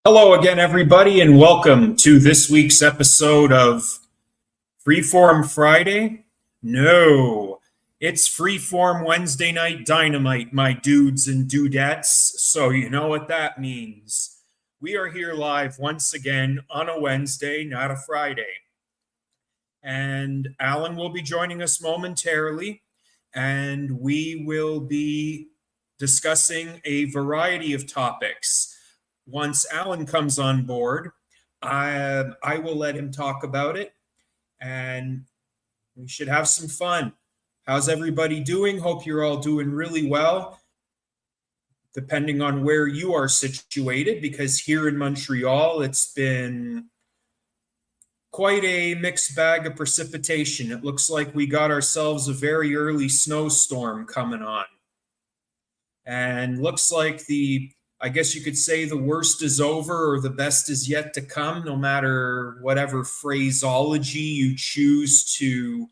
Hello again, everybody, and welcome to this week's episode of Freeform Friday. No, it's Freeform Wednesday Night Dynamite, my dudes and dudettes. So you know what that means. We are here live once again on a Wednesday, not a Friday. And Allan will be joining us momentarily, and we will be discussing a variety of topics. Once Allan comes on board, I will let him talk about it, and we should have some fun. How's everybody doing? Hope you're all doing really well, depending on where you are situated, because here in Montreal, it's been quite a mixed bag of precipitation. It looks like we got ourselves a very early snowstorm coming on. And looks like I guess you could say the worst is over or the best is yet to come, no matter whatever phraseology you choose to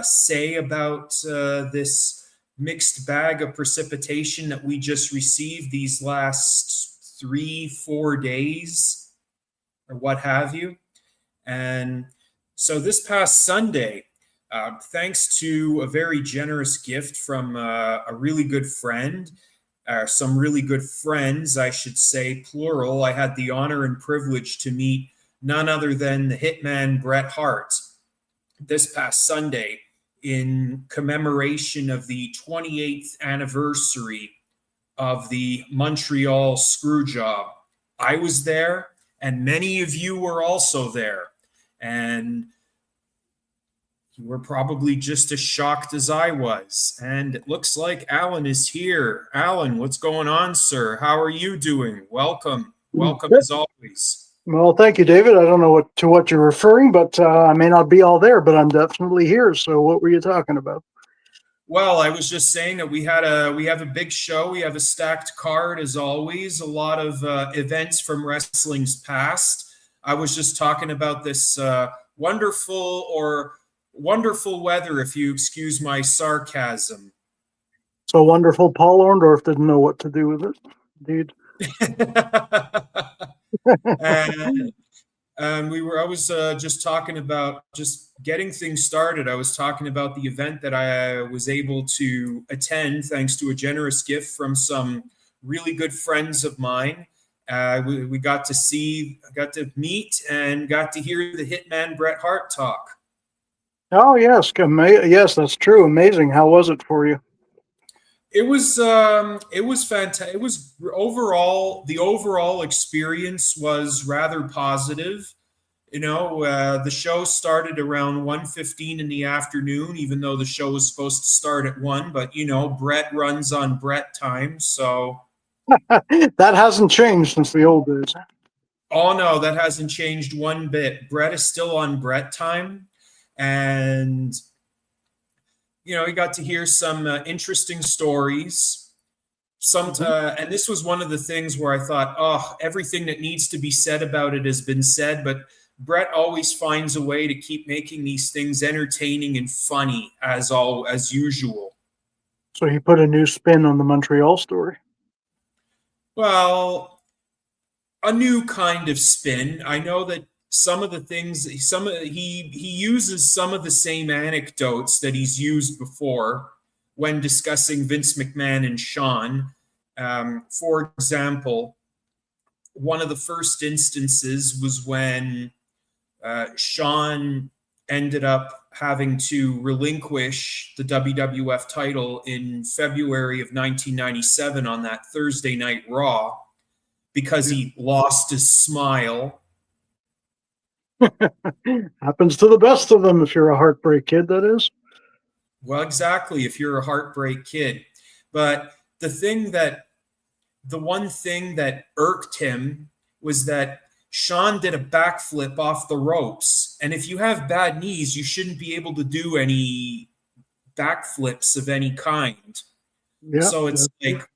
say about this mixed bag of precipitation that we just received these last 3-4 days or what have you. And so this past Sunday, thanks to a very generous gift from a really good friend, some really good friends, I should say, plural, I had the honor and privilege to meet none other than the hitman Bret Hart this past Sunday in commemoration of the 28th anniversary of the Montreal Screwjob. I was there, and many of you were also there. And you were probably just as shocked as I was. And it looks like Allan is here. Allan, what's going on, sir? How are you doing? Welcome. Welcome as always. Well, thank you, David. I don't know what you're referring, but I may not be all there, but I'm definitely here. So what were you talking about? Well, I was just saying that we have a big show. We have a stacked card as always, a lot of events from wrestling's past. I was just talking about this wonderful weather, if you excuse my sarcasm. So wonderful. Paul Orndorff didn't know what to do with it, dude. And I was just talking about just getting things started. I was talking about the event that I was able to attend thanks to a generous gift from some really good friends of mine. We got to meet and got to hear the hitman Bret Hart talk. Oh, yes. Yes, that's true. Amazing. How was it for you? It was fantastic. It was the overall experience was rather positive. You know, the show started around 1:15 in the afternoon, even though the show was supposed to start at 1. But, you know, Bret runs on Bret time, so. That hasn't changed since the old days. Oh, no, that hasn't changed one bit. Bret is still on Bret time. And, you know, we got to hear some interesting stories. And this was one of the things where I thought, oh, everything that needs to be said about it has been said. But Bret always finds a way to keep making these things entertaining and funny as usual. So he put a new spin on the Montreal story. Well, a new kind of spin. I know that some of the things, he uses some of the same anecdotes that he's used before when discussing Vince McMahon and Shawn. For example, one of the first instances was when Shawn ended up having to relinquish the WWF title in February of 1997 on that Thursday Night Raw because he lost his smile. Happens to the best of them if you're a heartbreak kid, that is. Well, exactly, if you're a heartbreak kid. But the one thing that irked him was that Shawn did a backflip off the ropes. And if you have bad knees, you shouldn't be able to do any backflips of any kind. Yeah, so it's like,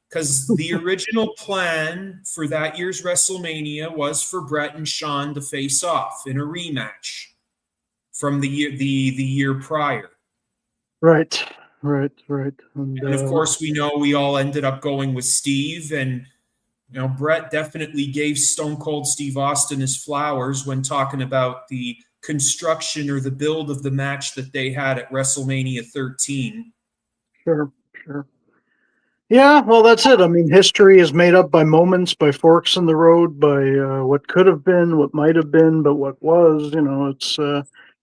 because the original plan for that year's WrestleMania was for Bret and Shawn to face off in a rematch from the year prior. Right. And of course, we know we all ended up going with Steve, and Bret definitely gave Stone Cold Steve Austin his flowers when talking about the construction or the build of the match that they had at WrestleMania 13. Sure, sure. Yeah, well, that's it. I mean, history is made up by moments, by forks in the road, by what could have been, what might have been, but what was.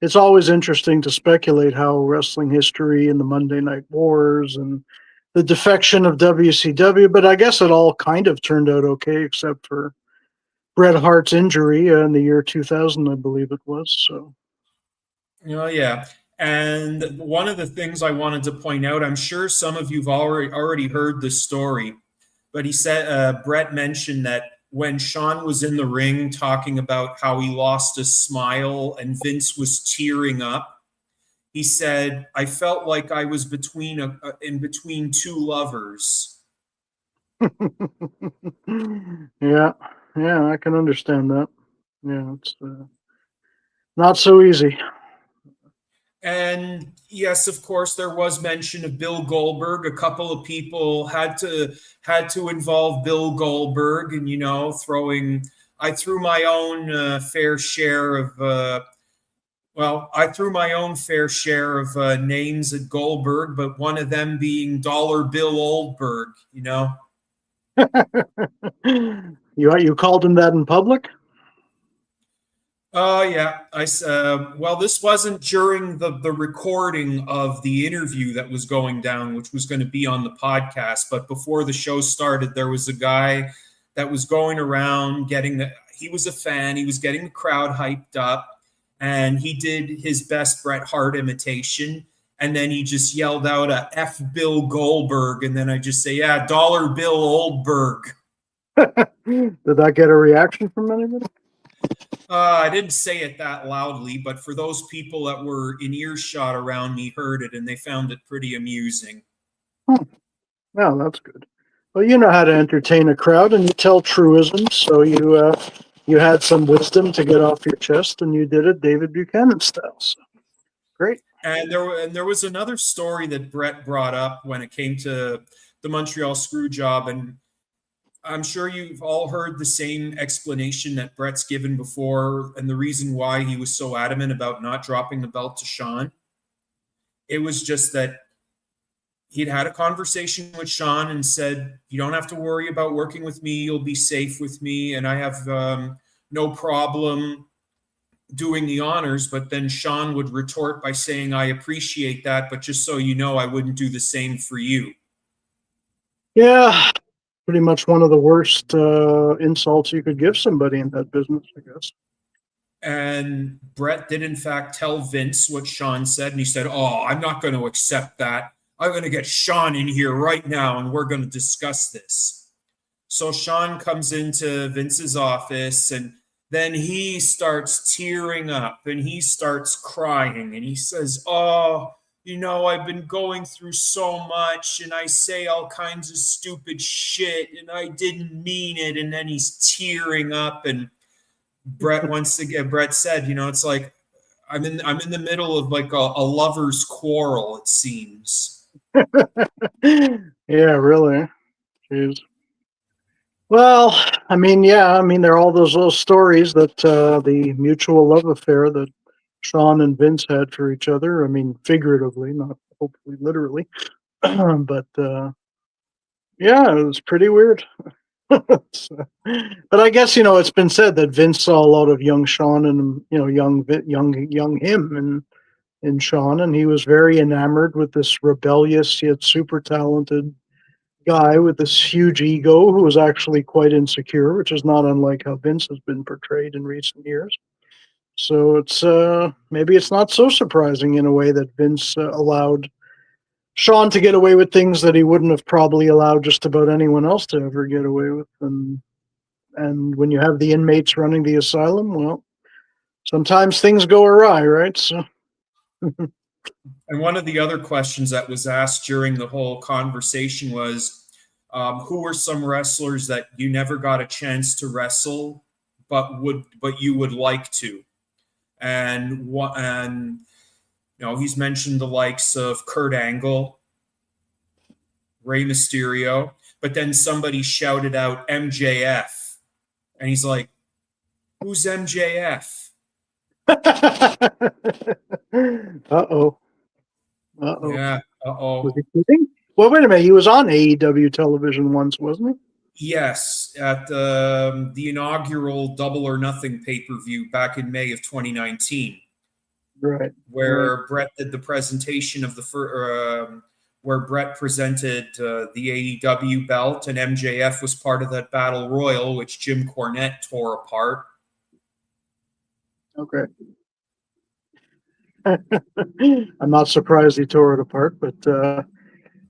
It's always interesting to speculate how wrestling history and the Monday Night Wars and the defection of WCW. But I guess it all kind of turned out okay, except for Bret Hart's injury in the year 2000, I believe it was. So, Yeah. And one of the things I wanted to point out, I'm sure some of you've already heard this story, but he said Bret mentioned that when Shawn was in the ring talking about how he lost his smile and Vince was tearing up, he said, "I felt like I was in between two lovers." yeah, yeah, I can understand that. Yeah, it's not so easy. And yes, of course, there was mention of Bill Goldberg. A couple of people had to involve Bill Goldberg, and throwing. I threw my own fair share of. I threw my own fair share of names at Goldberg, but one of them being Dollar Bill Oldberg. You called him that in public? Oh yeah, well, this wasn't during the recording of the interview that was going down, which was going to be on the podcast. But before the show started, there was a guy that was going around he was a fan. He was getting the crowd hyped up, and he did his best Bret Hart imitation. And then he just yelled out a F Bill Goldberg, and then I just say, yeah, Dollar Bill Oldberg. Did that get a reaction from anybody? I didn't say it that loudly, but for those people that were in earshot around me heard it, and they found it pretty amusing. Well, that's good. Well, you know how to entertain a crowd, and you tell truisms, so you had some wisdom to get off your chest, and you did it David Buchanan style. So great. And there was another story that Bret brought up when it came to the Montreal Screwjob, and I'm sure you've all heard the same explanation that Bret's given before, and the reason why he was so adamant about not dropping the belt to Shawn. It was just that he'd had a conversation with Shawn and said, "You don't have to worry about working with me. You'll be safe with me, and I have no problem doing the honors." But then Shawn would retort by saying, "I appreciate that, but just so you know, I wouldn't do the same for you." Yeah, pretty much one of the worst insults you could give somebody in that business, I guess. And Bret did, in fact, tell Vince what Shawn said. And he said, "Oh, I'm not going to accept that. I'm going to get Shawn in here right now, and we're going to discuss this." So Shawn comes into Vince's office, and then he starts tearing up, and he starts crying. And he says, "Oh, I've been going through so much, and I say all kinds of stupid shit, and I didn't mean it." And then he's tearing up, and Bret said, "It's like I'm in the middle of like a lover's quarrel, it seems." Yeah, really. Jeez. Well, I mean, yeah, I mean, there are all those little stories that the mutual love affair that Shawn and Vince had for each other. I mean, figuratively, not hopefully literally. But yeah, it was pretty weird. So, but I guess it's been said that Vince saw a lot of young Shawn and young him and in Shawn, and he was very enamored with this rebellious yet super talented guy with this huge ego who was actually quite insecure, which is not unlike how Vince has been portrayed in recent years. So it's maybe it's not so surprising in a way that Vince allowed Shawn to get away with things that he wouldn't have probably allowed just about anyone else to ever get away with. And when you have the inmates running the asylum, well, sometimes things go awry, right? So And one of the other questions that was asked during the whole conversation was, who were some wrestlers that you never got a chance to wrestle, but you would like to? And he's mentioned the likes of Kurt Angle, Rey Mysterio, but then somebody shouted out MJF, and he's like, "Who's MJF?" Uh-oh. Uh-oh. Yeah. Was Uh-oh. he kidding? Well, wait a minute. He was on AEW television once, wasn't Yes, at the inaugural Double or Nothing pay-per-view back in May of 2019, he? Right. Right. where Bret did the presentation of where Bret presented the AEW belt, and MJF was part of that battle royal, which Jim Cornette tore apart. Okay. I'm not surprised he tore it apart, but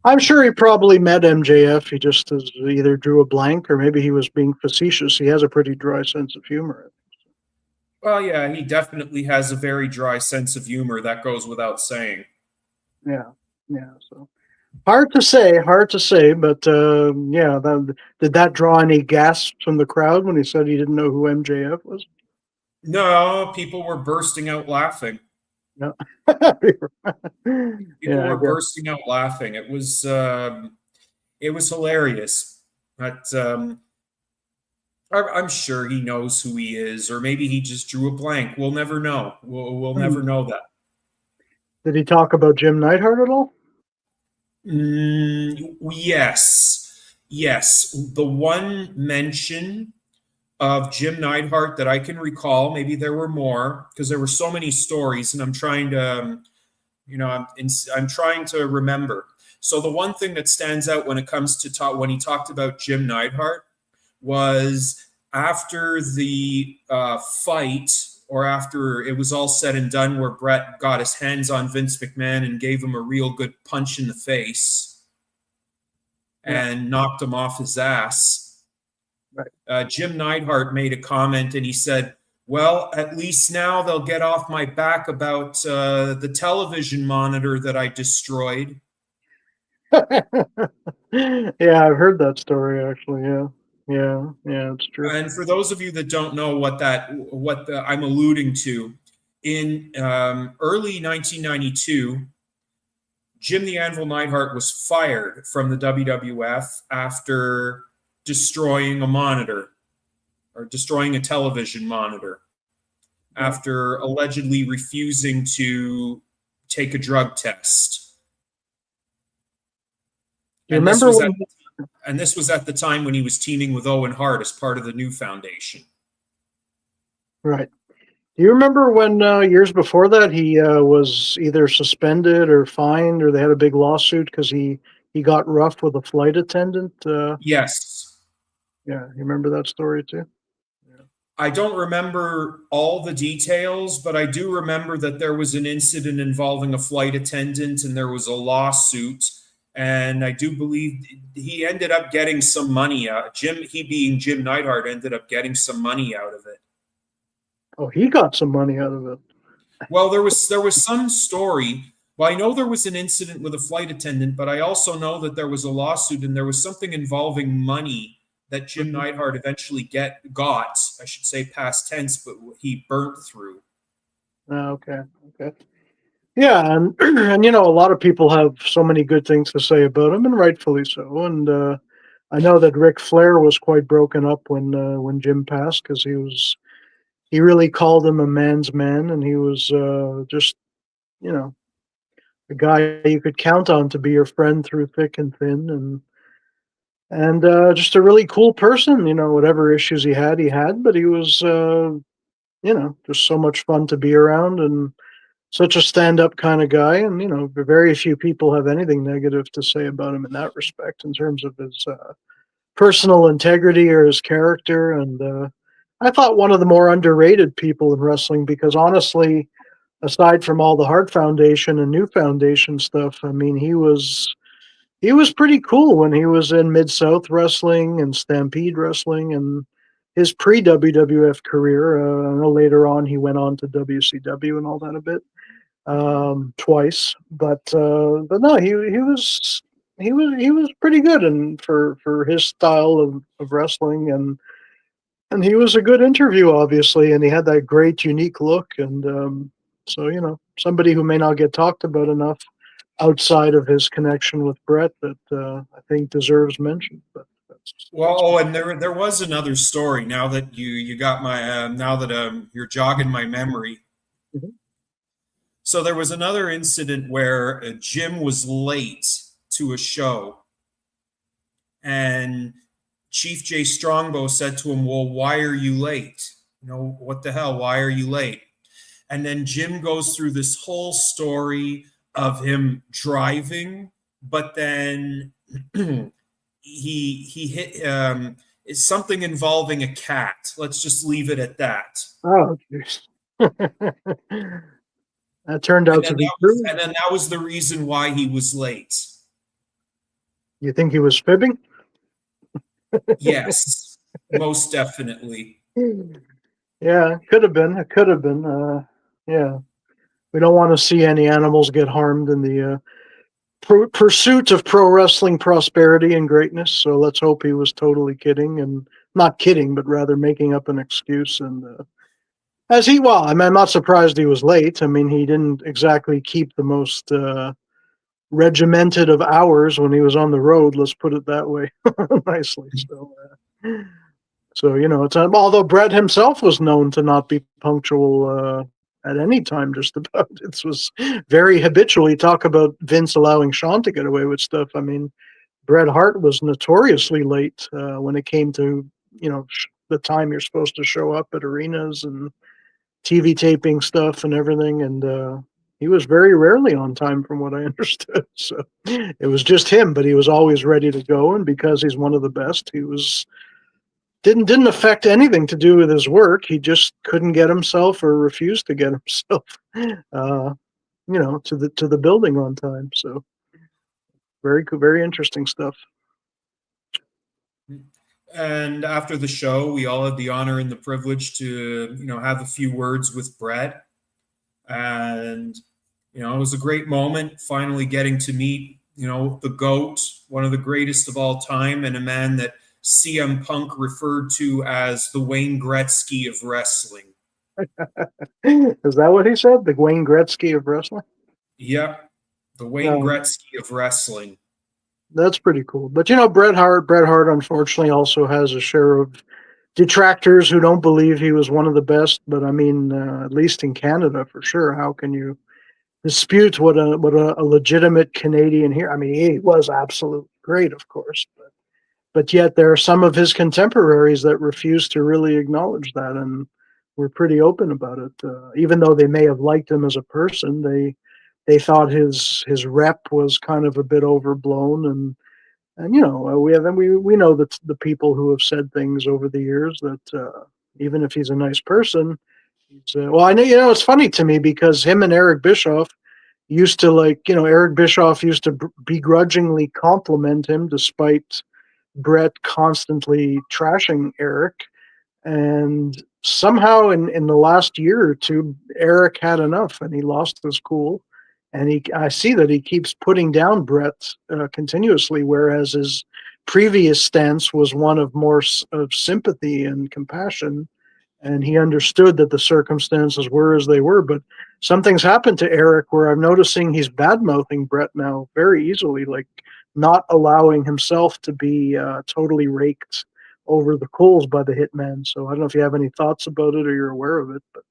I'm sure he probably met MJF. He just either drew a blank or maybe he was being facetious. He has a pretty dry sense of humor. Well, yeah, he definitely has a very dry sense of humor. That goes without saying. Yeah. Yeah. So hard to say, but yeah. Did that draw any gasps from the crowd when he said he didn't know who MJF was? No, people were bursting out laughing. Yeah. People Yeah, I were guess. bursting out laughing. It was hilarious. But I'm sure he knows who he is, or maybe he just drew a blank. We'll never know. We'll never know that. Did he talk about Jim Neidhart at all? Yes, yes. The one mention of Jim Neidhart that I can recall, maybe there were more because there were so many stories, and I'm trying to, I'm trying to remember. So the one thing that stands out when it comes to when he talked about Jim Neidhart was after the fight, or after it was all said and done, where Bret got his hands on Vince McMahon and gave him a real good punch in the face and knocked him off his ass. Right. Jim Neidhart made a comment and he said, "Well, at least now they'll get off my back about the television monitor that I destroyed." Yeah, I've heard that story actually. Yeah, yeah, it's true. And for those of you that don't know what I'm alluding to, in early 1992, Jim the Anvil Neidhart was fired from the WWF after destroying a monitor, or destroying a television monitor, after allegedly refusing to take a drug test. You remember And this was at the time when he was teaming with Owen Hart as part of the new foundation. Right. Do you remember when years before that he was either suspended or fined, or they had a big lawsuit because he got rough with a flight attendant? Yes. Yeah, you remember that story too? I don't remember all the details, but I do remember that there was an incident involving a flight attendant and there was a lawsuit. And I do believe he ended up getting some money out. He being Jim Neidhart, ended up getting some money out of it. Oh, he got some money out of it. Well, there was some story. Well, I know there was an incident with a flight attendant, but I also know that there was a lawsuit and there was something involving money that Jim Neidhart eventually got, I should say past tense, but he burnt through. Okay. Yeah, and and a lot of people have so many good things to say about him, and rightfully so. And I know that Ric Flair was quite broken up when Jim passed, because he really called him a man's man, and he was just a guy you could count on to be your friend through thick and thin, and just a really cool person. Whatever issues he had, but he was just so much fun to be around, and such a stand-up kind of guy. And very few people have anything negative to say about him in that respect, in terms of his personal integrity or his character. And I thought one of the more underrated people in wrestling, because honestly, aside from all the Hart Foundation and New Foundation stuff, I mean, he was pretty cool when he was in Mid-South Wrestling and Stampede Wrestling, and his pre-WWF career. I know later on he went on to WCW and all that a bit, twice, but no, he was pretty good, and for his style of wrestling, and he was a good interview, obviously, and he had that great unique look. And so somebody who may not get talked about enough outside of his connection with Bret that I think deserves mention. But Well, oh, and there was another story. Now that you got my now that you're jogging my memory. Mhm. So there was another incident where Jim was late to a show, and Chief Jay Strongbow said to him, "Well, why are you late? You know, what the hell? Why are you late?" And then Jim goes through this whole story of him driving, but then he hit it's something involving a cat. Let's just leave it at that. Oh, jeez. That turned And out then to be true. that was the reason why he was late. You think he was fibbing? Yes, most definitely. Yeah, it could have been. It could have been. Yeah, we don't want to see any animals get harmed in the pursuit of pro wrestling prosperity and greatness. So let's hope he was totally kidding and not kidding, but rather making up an excuse. And well, I mean, I'm not surprised he was late. I mean, he didn't exactly keep the most regimented of hours when he was on the road. Let's put it that way, nicely. So it's although Bret himself was known to not be punctual at any time. Just about it was very habitually talk about Vince allowing Shawn to get away with stuff. I mean, Bret Hart was notoriously late when it came to the time you're supposed to show up at arenas and TV taping stuff and everything, and he was very rarely on time, from what I understood. So it was just him, but he was always ready to go, and because he's one of the best, he was didn't affect anything to do with his work. He just couldn't get himself or refused to get himself, to the building on time. So very cool, very interesting stuff. And after the show, we all had the honor and the privilege to, have a few words with Bret. And, it was a great moment finally getting to meet, the GOAT, one of the greatest of all time, and a man that CM Punk referred to as the Wayne Gretzky of wrestling. Is that what he said? The Wayne Gretzky of wrestling? Yep. The Wayne Gretzky of wrestling. That's pretty cool. But Bret Hart, unfortunately also has a share of detractors who don't believe he was one of the best. But I mean, at least in Canada, for sure. How can you dispute what a legitimate Canadian here? I mean, he was absolutely great, of course, but yet there are some of his contemporaries that refuse to really acknowledge that, and were pretty open about it. Even though they may have liked him as a person, they thought his rep was kind of a bit overblown, and we know that the people who have said things over the years that even if he's a nice person, well, I know it's funny to me because him and Eric Bischoff used to Eric Bischoff used to begrudgingly compliment him despite Bret constantly trashing Eric. And somehow in the last year or two, Eric had enough and he lost his cool. And I see that he keeps putting down Bret continuously, whereas his previous stance was one of more of sympathy and compassion. And he understood that the circumstances were as they were. But something's happened to Eric where I'm noticing he's bad mouthing Bret now very easily, like not allowing himself to be totally raked over the coals by the hitman. So I don't know if you have any thoughts about it or you're aware of it, but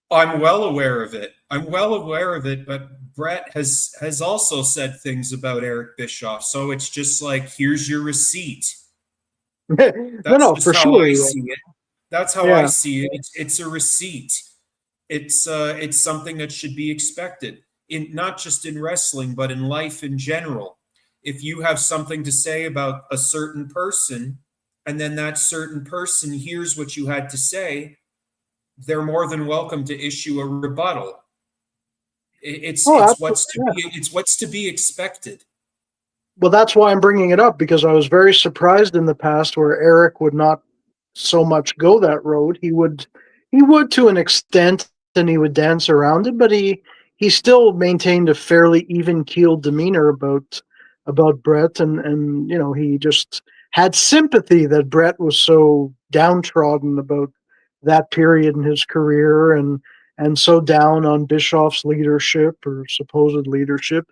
I'm well aware of it. But Bret has also said things about Eric Bischoff. So it's just like, here's your receipt. That's no, just for how sure. I see it. That's how I see it. It's a receipt. It's something that should be expected, in not just in wrestling, but in life in general. If you have something to say about a certain person, and then that certain person hears what you had to say, they're more than welcome to issue a rebuttal. It's what's to be expected. Well, that's why I'm bringing it up, because I was very surprised in the past where Eric would not so much go that road. He would to an extent, and he would dance around it, but he still maintained a fairly even keeled demeanor about Bret, and he just had sympathy that Bret was so downtrodden about that period in his career, and so down on Bischoff's leadership or supposed leadership.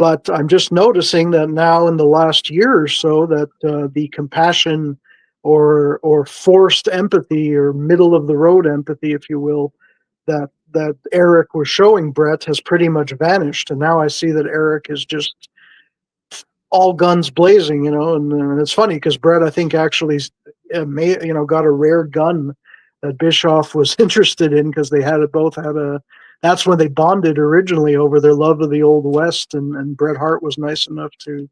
But I'm just noticing that now in the last year or so that the compassion or forced empathy or middle of the road empathy, if you will, that Eric was showing Bret has pretty much vanished. And now I see that Eric is just all guns blazing, and it's funny because Bret, I think, actually got a rare gun that Bischoff was interested in because they both had a. That's when they bonded originally over their love of the Old West, and Bret Hart was nice enough to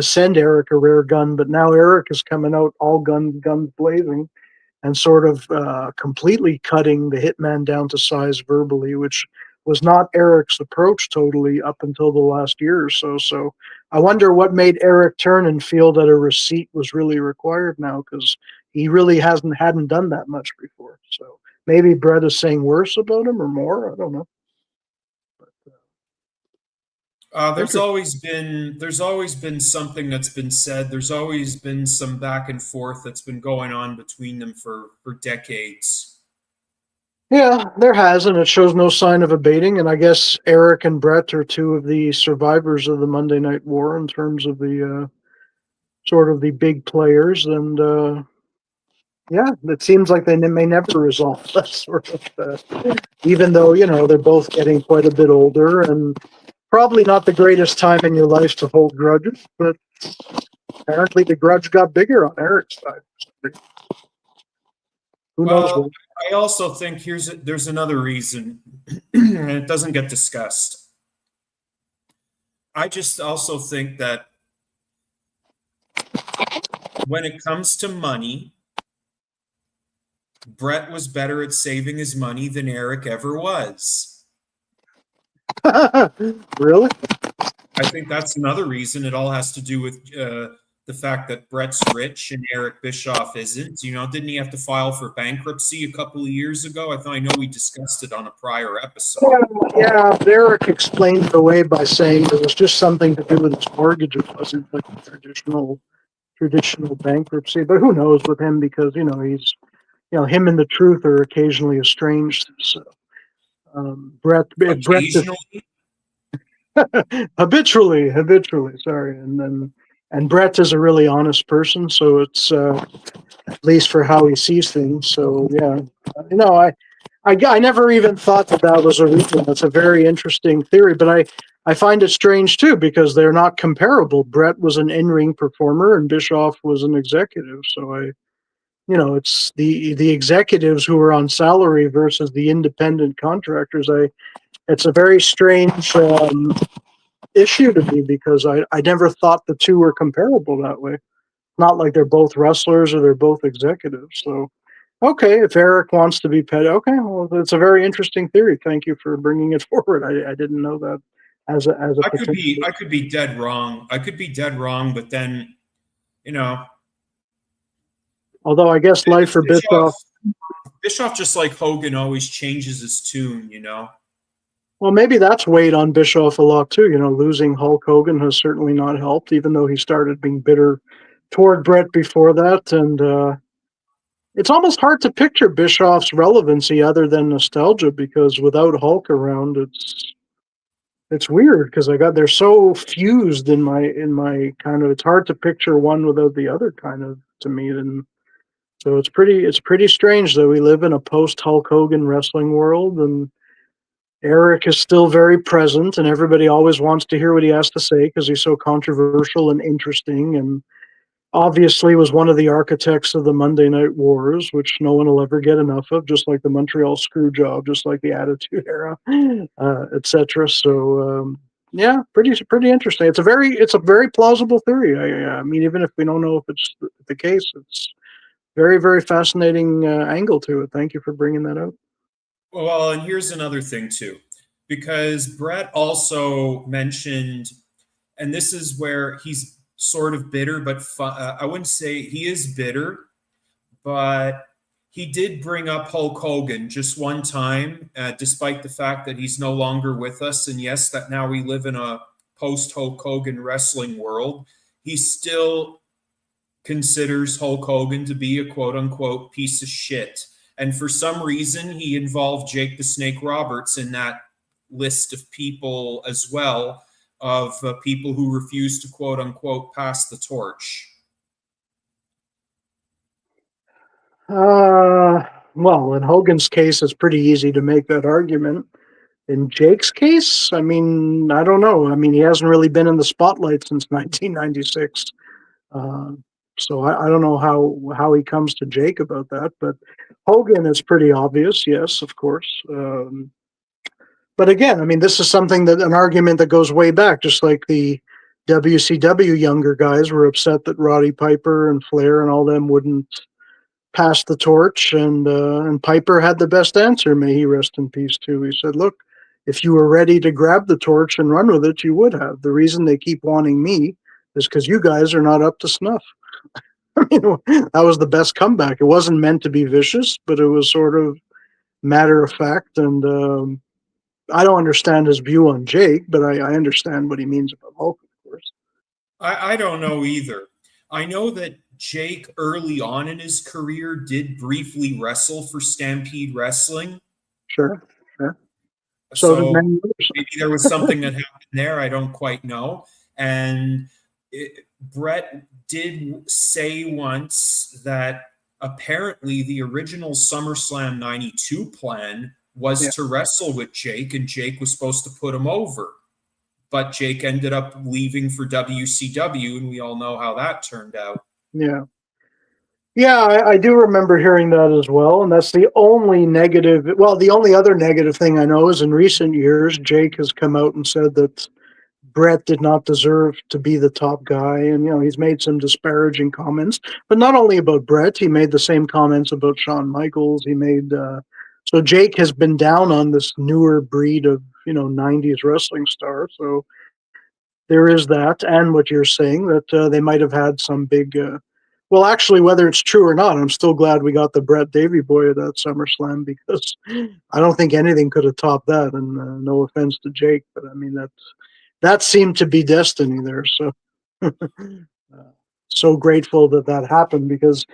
send Eric a rare gun. But now Eric is coming out all guns blazing, and sort of completely cutting the hitman down to size verbally, which was not Eric's approach totally up until the last year or so. So I wonder what made Eric turn and feel that a receipt was really required now, because he really hadn't done that much before. So maybe Bret is saying worse about him or more. I don't know. There's always been something that's been said. There's always been some back and forth that's been going on between them for decades. Yeah, there has, and it shows no sign of abating. And I guess Eric and Bret are two of the survivors of the Monday Night War in terms of the sort of the big players. And yeah, it seems like they may never resolve that sort of. Even though they're both getting quite a bit older, and probably not the greatest time in your life to hold grudges, but apparently the grudge got bigger on Eric's side. Who knows? Well, I also think there's another reason, and it doesn't get discussed. I just also think that when it comes to money, Bret was better at saving his money than Eric ever was. Really? I think that's another reason. It all has to do with the fact that Bret's rich and Eric Bischoff isn't. Didn't he have to file for bankruptcy a couple of years ago? I know we discussed it on a prior episode. Yeah, Eric explained it away by saying it was just something to do with his mortgage. It wasn't like a traditional bankruptcy. But who knows with him, because he's him and the truth are occasionally estranged. So Bret habitually, sorry, and Bret is a really honest person, so it's at least for how he sees things. So yeah, I never even thought that was a reason. That's a very interesting theory, but I find it strange too, because they're not comparable. Bret was an in-ring performer and Bischoff was an executive. So it's the executives who are on salary versus the independent contractors. It's a very strange issue to me, because I never thought the two were comparable that way. Not like they're both wrestlers or they're both executives. So, okay, if Eric wants to be petty, okay, well, it's a very interesting theory. Thank you for bringing it forward. I didn't know that as a. I could be dead wrong. But then, Although I guess life for Bischoff, just like Hogan, always changes his tune. Well, maybe that's weighed on Bischoff a lot too. Losing Hulk Hogan has certainly not helped, even though he started being bitter toward Bret before that. And it's almost hard to picture Bischoff's relevancy other than nostalgia, because without Hulk around, it's weird, because they're so fused in my kind of. It's hard to picture one without the other, kind of, to me. And so it's pretty strange that we live in a post Hulk Hogan wrestling world, and Eric is still very present, and everybody always wants to hear what he has to say because he's so controversial and interesting, and obviously was one of the architects of the Monday Night Wars, which no one will ever get enough of, just like the Montreal Screwjob, just like the Attitude Era, etc. So yeah, pretty interesting. It's a very plausible theory. I mean, even if we don't know if it's the case, it's very, very fascinating angle to it. Thank you for bringing that out. Well, and here's another thing too, because Bret also mentioned, and this is where he's sort of bitter, but I wouldn't say he is bitter, but he did bring up Hulk Hogan just one time, despite the fact that he's no longer with us. And yes, that now we live in a post Hulk Hogan wrestling world. He still considers Hulk Hogan to be a quote unquote piece of shit. And for some reason, he involved Jake the Snake Roberts in that list of people as well. of people who refuse to quote unquote pass the torch? Well, in Hogan's case, it's pretty easy to make that argument. In Jake's case, I mean, I don't know. I mean, he hasn't really been in the spotlight since 1996. Uh, so I don't know how he comes to Jake about that. But Hogan is pretty obvious, yes, of course. But again, I mean, this is something that an argument that goes way back, just like the WCW younger guys were upset that Roddy Piper and Flair and all them wouldn't pass the torch, and Piper had the best answer. May he rest in peace too. He said, "Look, if you were ready to grab the torch and run with it, you would have. The reason they keep wanting me is because you guys are not up to snuff." I mean, that was the best comeback. It wasn't meant to be vicious, but it was sort of matter of fact. And I don't understand his view on Jake, but I understand what he means about Hulk, of course. I don't know either. I know that Jake early on in his career did briefly wrestle for Stampede Wrestling. Sure, sure. So did many others. Maybe there was something that happened there. I don't quite know. And Bret did say once that apparently the original SummerSlam 92 plan was to wrestle with Jake, and Jake was supposed to put him over. But Jake ended up leaving for WCW, and we all know how that turned out. Yeah. Yeah, I do remember hearing that as well. And that's the only negative. Well, the only other negative thing I know is in recent years, Jake has come out and said that Bret did not deserve to be the top guy. And, he's made some disparaging comments, but not only about Bret, he made the same comments about Shawn Michaels. He made, so Jake has been down on this newer breed of, 90s wrestling star. So there is that. And what you're saying that they might have had some big, well, actually, whether it's true or not, I'm still glad we got the Bret Davy Boy at that SummerSlam, because I don't think anything could have topped that. And no offense to Jake, but I mean, that seemed to be destiny there. So, so grateful that happened, because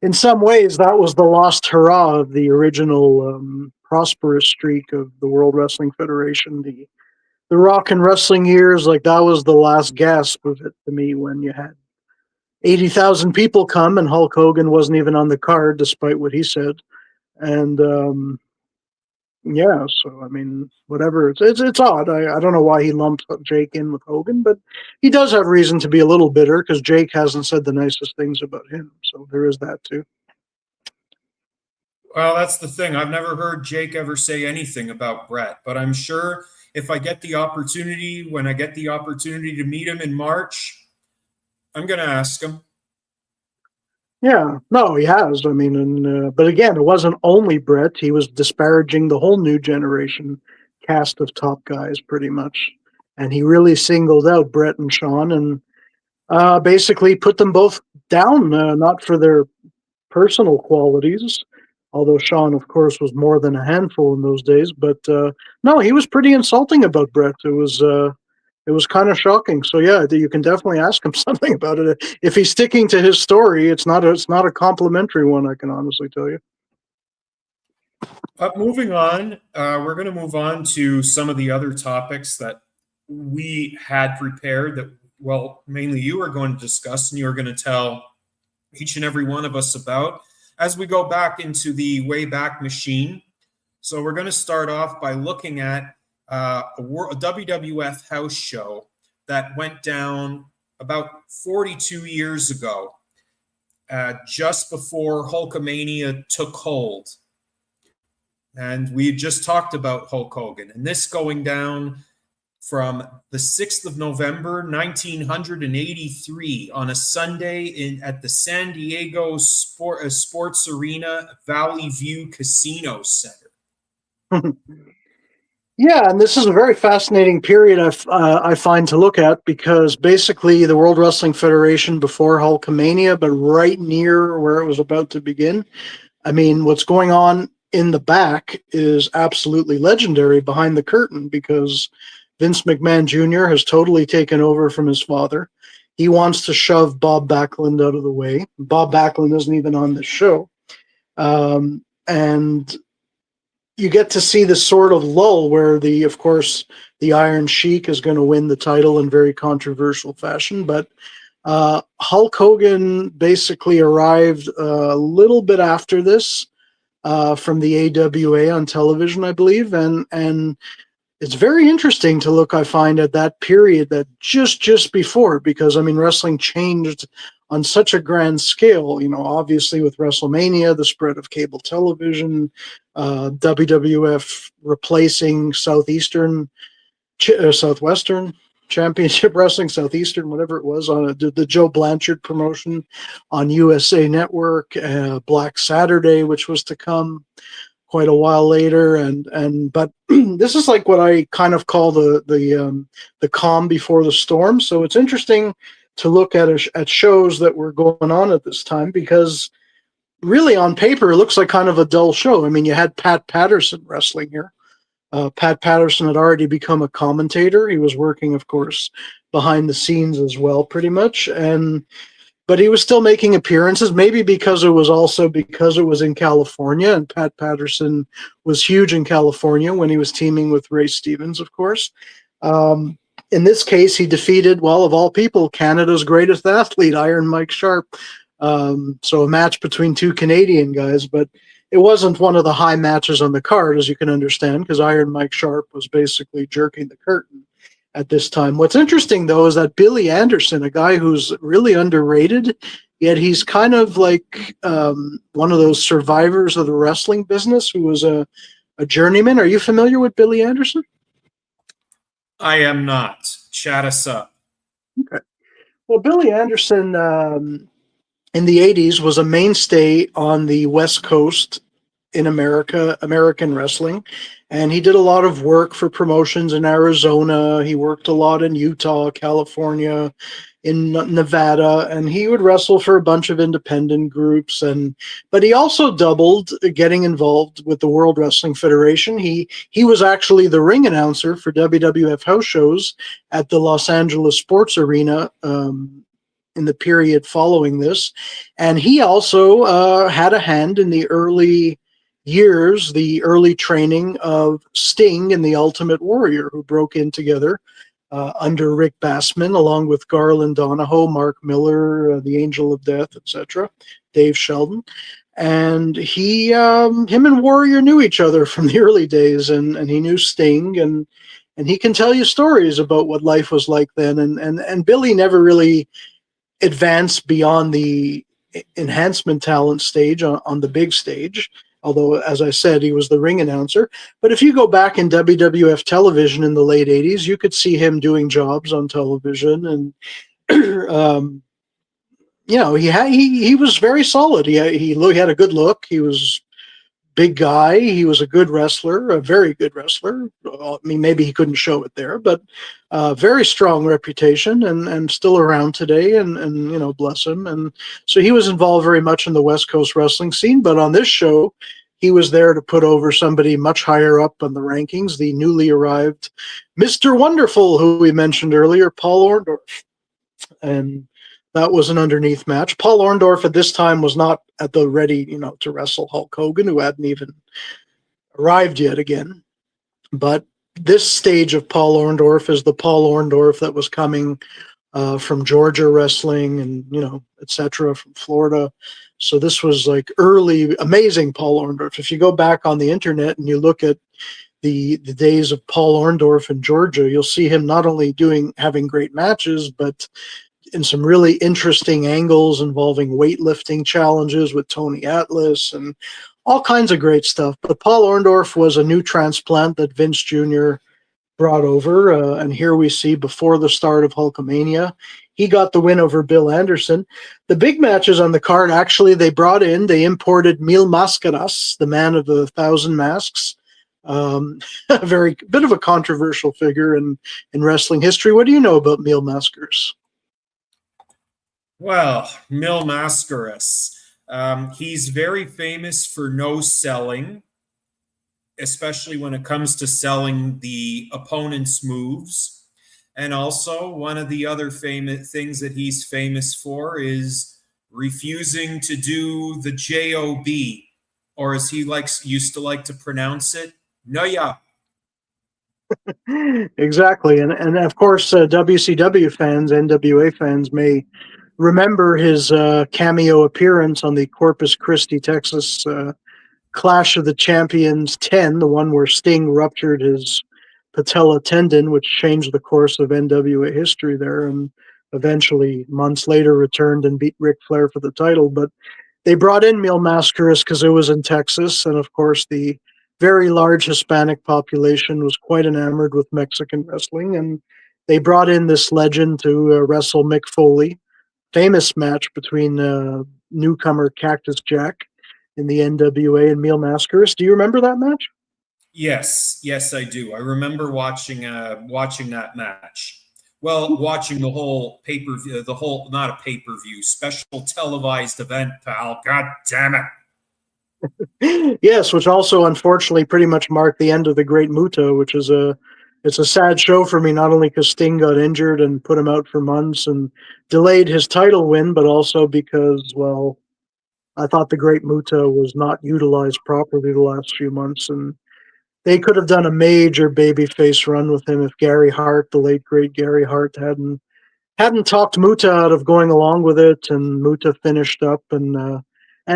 in some ways that was the lost hurrah of the original prosperous streak of the World Wrestling Federation. The rock and wrestling years, like that was the last gasp of it to me, when you had 80,000 people come and Hulk Hogan wasn't even on the card, despite what he said. And yeah, so I mean, whatever. It's odd. I don't know why he lumped Jake in with Hogan, but he does have reason to be a little bitter, because Jake hasn't said the nicest things about him. So there is that too. Well, that's the thing. I've never heard Jake ever say anything about Bret, but I'm sure if I get the opportunity, when I get the opportunity to meet him in March, I'm going to ask him. Yeah, no, he has. I mean, but again, it wasn't only Bret. He was disparaging the whole new generation cast of top guys, pretty much. And he really singled out Bret and Shawn, and basically put them both down, not for their personal qualities, although Shawn, of course, was more than a handful in those days. But no, he was pretty insulting about Bret. It was kind of shocking. So yeah, you can definitely ask him something about it. If he's sticking to his story, it's not a complimentary one, I can honestly tell you. Moving on, we're going to move on to some of the other topics that we had prepared that, well, mainly you are going to discuss, and you are going to tell each and every one of us about as we go back into the Wayback Machine. So we're going to start off by looking at a WWF house show that went down about 42 years ago, just before Hulkamania took hold. And we had just talked about Hulk Hogan, and this going down from the 6th of November, 1983, on a Sunday at the San Diego Sports Arena Valley View Casino Center. Yeah, and this is a very fascinating period I find to look at, because basically the World Wrestling Federation before Hulkamania, but right near where it was about to begin. I mean, what's going on in the back is absolutely legendary behind the curtain, because Vince McMahon Jr. has totally taken over from his father. He wants to shove Bob Backlund out of the way. Bob Backlund isn't even on this show. And you get to see this sort of lull where of course, the Iron Sheik is going to win the title in very controversial fashion. But Hulk Hogan basically arrived a little bit after this from the AWA on television, I believe, and it's very interesting to look, I find, at that period, that just before, because I mean, wrestling changed on such a grand scale. Obviously with WrestleMania, the spread of cable television, WWF replacing Southwestern Championship Wrestling, Southeastern, whatever it was, on the Joe Blanchard promotion on USA Network, Black Saturday, which was to come quite a while later, but this is like what I kind of call the calm before the storm. So it's interesting to look at shows that were going on at this time, because really on paper it looks like kind of a dull show. I mean, you had Pat Patterson wrestling here. Pat Patterson had already become a commentator. He was working, of course, behind the scenes as well, pretty much, but he was still making appearances, maybe because it was in California, and Pat Patterson was huge in California when he was teaming with Ray Stevens, of course. In this case, he defeated, well, of all people, Canada's greatest athlete, Iron Mike Sharp. So a match between two Canadian guys, but it wasn't one of the high matches on the card, as you can understand, because Iron Mike Sharp was basically jerking the curtain at this time. What's interesting, though, is that Billy Anderson, a guy who's really underrated, yet he's kind of like one of those survivors of the wrestling business who was a journeyman. Are you familiar with Billy Anderson? I am not. Chat us up. Okay. Well, Billy Anderson in the 80s was a mainstay on the West Coast in American wrestling. And he did a lot of work for promotions in Arizona. He worked a lot in Utah, California, in Nevada, and he would wrestle for a bunch of independent groups. But he also doubled getting involved with the World Wrestling Federation. He was actually the ring announcer for WWF house shows at the Los Angeles Sports Arena in the period following this. And he also had a hand in the early training of Sting and the Ultimate Warrior, who broke in together under Rick Bassman, along with Garland Donahoe, Mark Miller, the Angel of Death, etc., Dave Sheldon. And him and Warrior knew each other from the early days, and he knew Sting, and he can tell you stories about what life was like then. And Billy never really advanced beyond the enhancement talent stage on the big stage. Although, as I said, he was the ring announcer. But if you go back in WWF television in the late 80s, you could see him doing jobs on television. And, he was very solid. He had a good look. He was big guy. He was a good wrestler, a very good wrestler. I mean, maybe he couldn't show it there, but very strong reputation, and still around today, and bless him. And so he was involved very much in the West Coast wrestling scene. But on this show, he was there to put over somebody much higher up on the rankings, the newly arrived Mr. Wonderful, who we mentioned earlier, Paul Orndorff. And that was an underneath match. Paul Orndorff at this time was not at the ready, to wrestle Hulk Hogan, who hadn't even arrived yet again. But this stage of Paul Orndorff is the Paul Orndorff that was coming from Georgia wrestling, and etc., from Florida. So this was like early, amazing Paul Orndorff. If you go back on the internet and you look at the days of Paul Orndorff in Georgia, you'll see him not only having great matches, but in some really interesting angles involving weightlifting challenges with Tony Atlas and all kinds of great stuff. But Paul Orndorff was a new transplant that Vince Jr. brought over. And here we see, before the start of Hulkamania, he got the win over Bill Anderson. The big matches on the card, actually, they imported Mil Mascaras, the man of the 1,000 masks. A very bit of a controversial figure in wrestling history. What do you know about Mil Mascaras? Well, Mil Mascaras. He's very famous for no selling, especially when it comes to selling the opponent's moves. And also, one of the other famous things that he's famous for is refusing to do the JOB, or as he used to like to pronounce it, Noya. Exactly. And of course, WCW fans, NWA fans may remember his cameo appearance on the Corpus Christi, Texas Clash of the Champions 10, the one where Sting ruptured his patella tendon, which changed the course of NWA history there, and eventually, months later, returned and beat Ric Flair for the title. But they brought in Mil Mascaras because it was in Texas, and of course, the very large Hispanic population was quite enamored with Mexican wrestling, and they brought in this legend to wrestle Mick Foley. Famous match between newcomer Cactus Jack in the NWA and Mil Mascaras. Do you remember that match? Yes, I do. I remember watching that match. Well, watching the whole pay-per-view, the whole, not a pay-per-view, special televised event, pal. God damn it. Yes, which also unfortunately pretty much marked the end of the Great Muta, which is it's a sad show for me, not only because Sting got injured and put him out for months and delayed his title win, but also because, well, I thought the Great Muta was not utilized properly the last few months, and they could have done a major babyface run with him if Gary Hart, the late great Gary Hart, hadn't talked Muta out of going along with it, and Muta finished up. And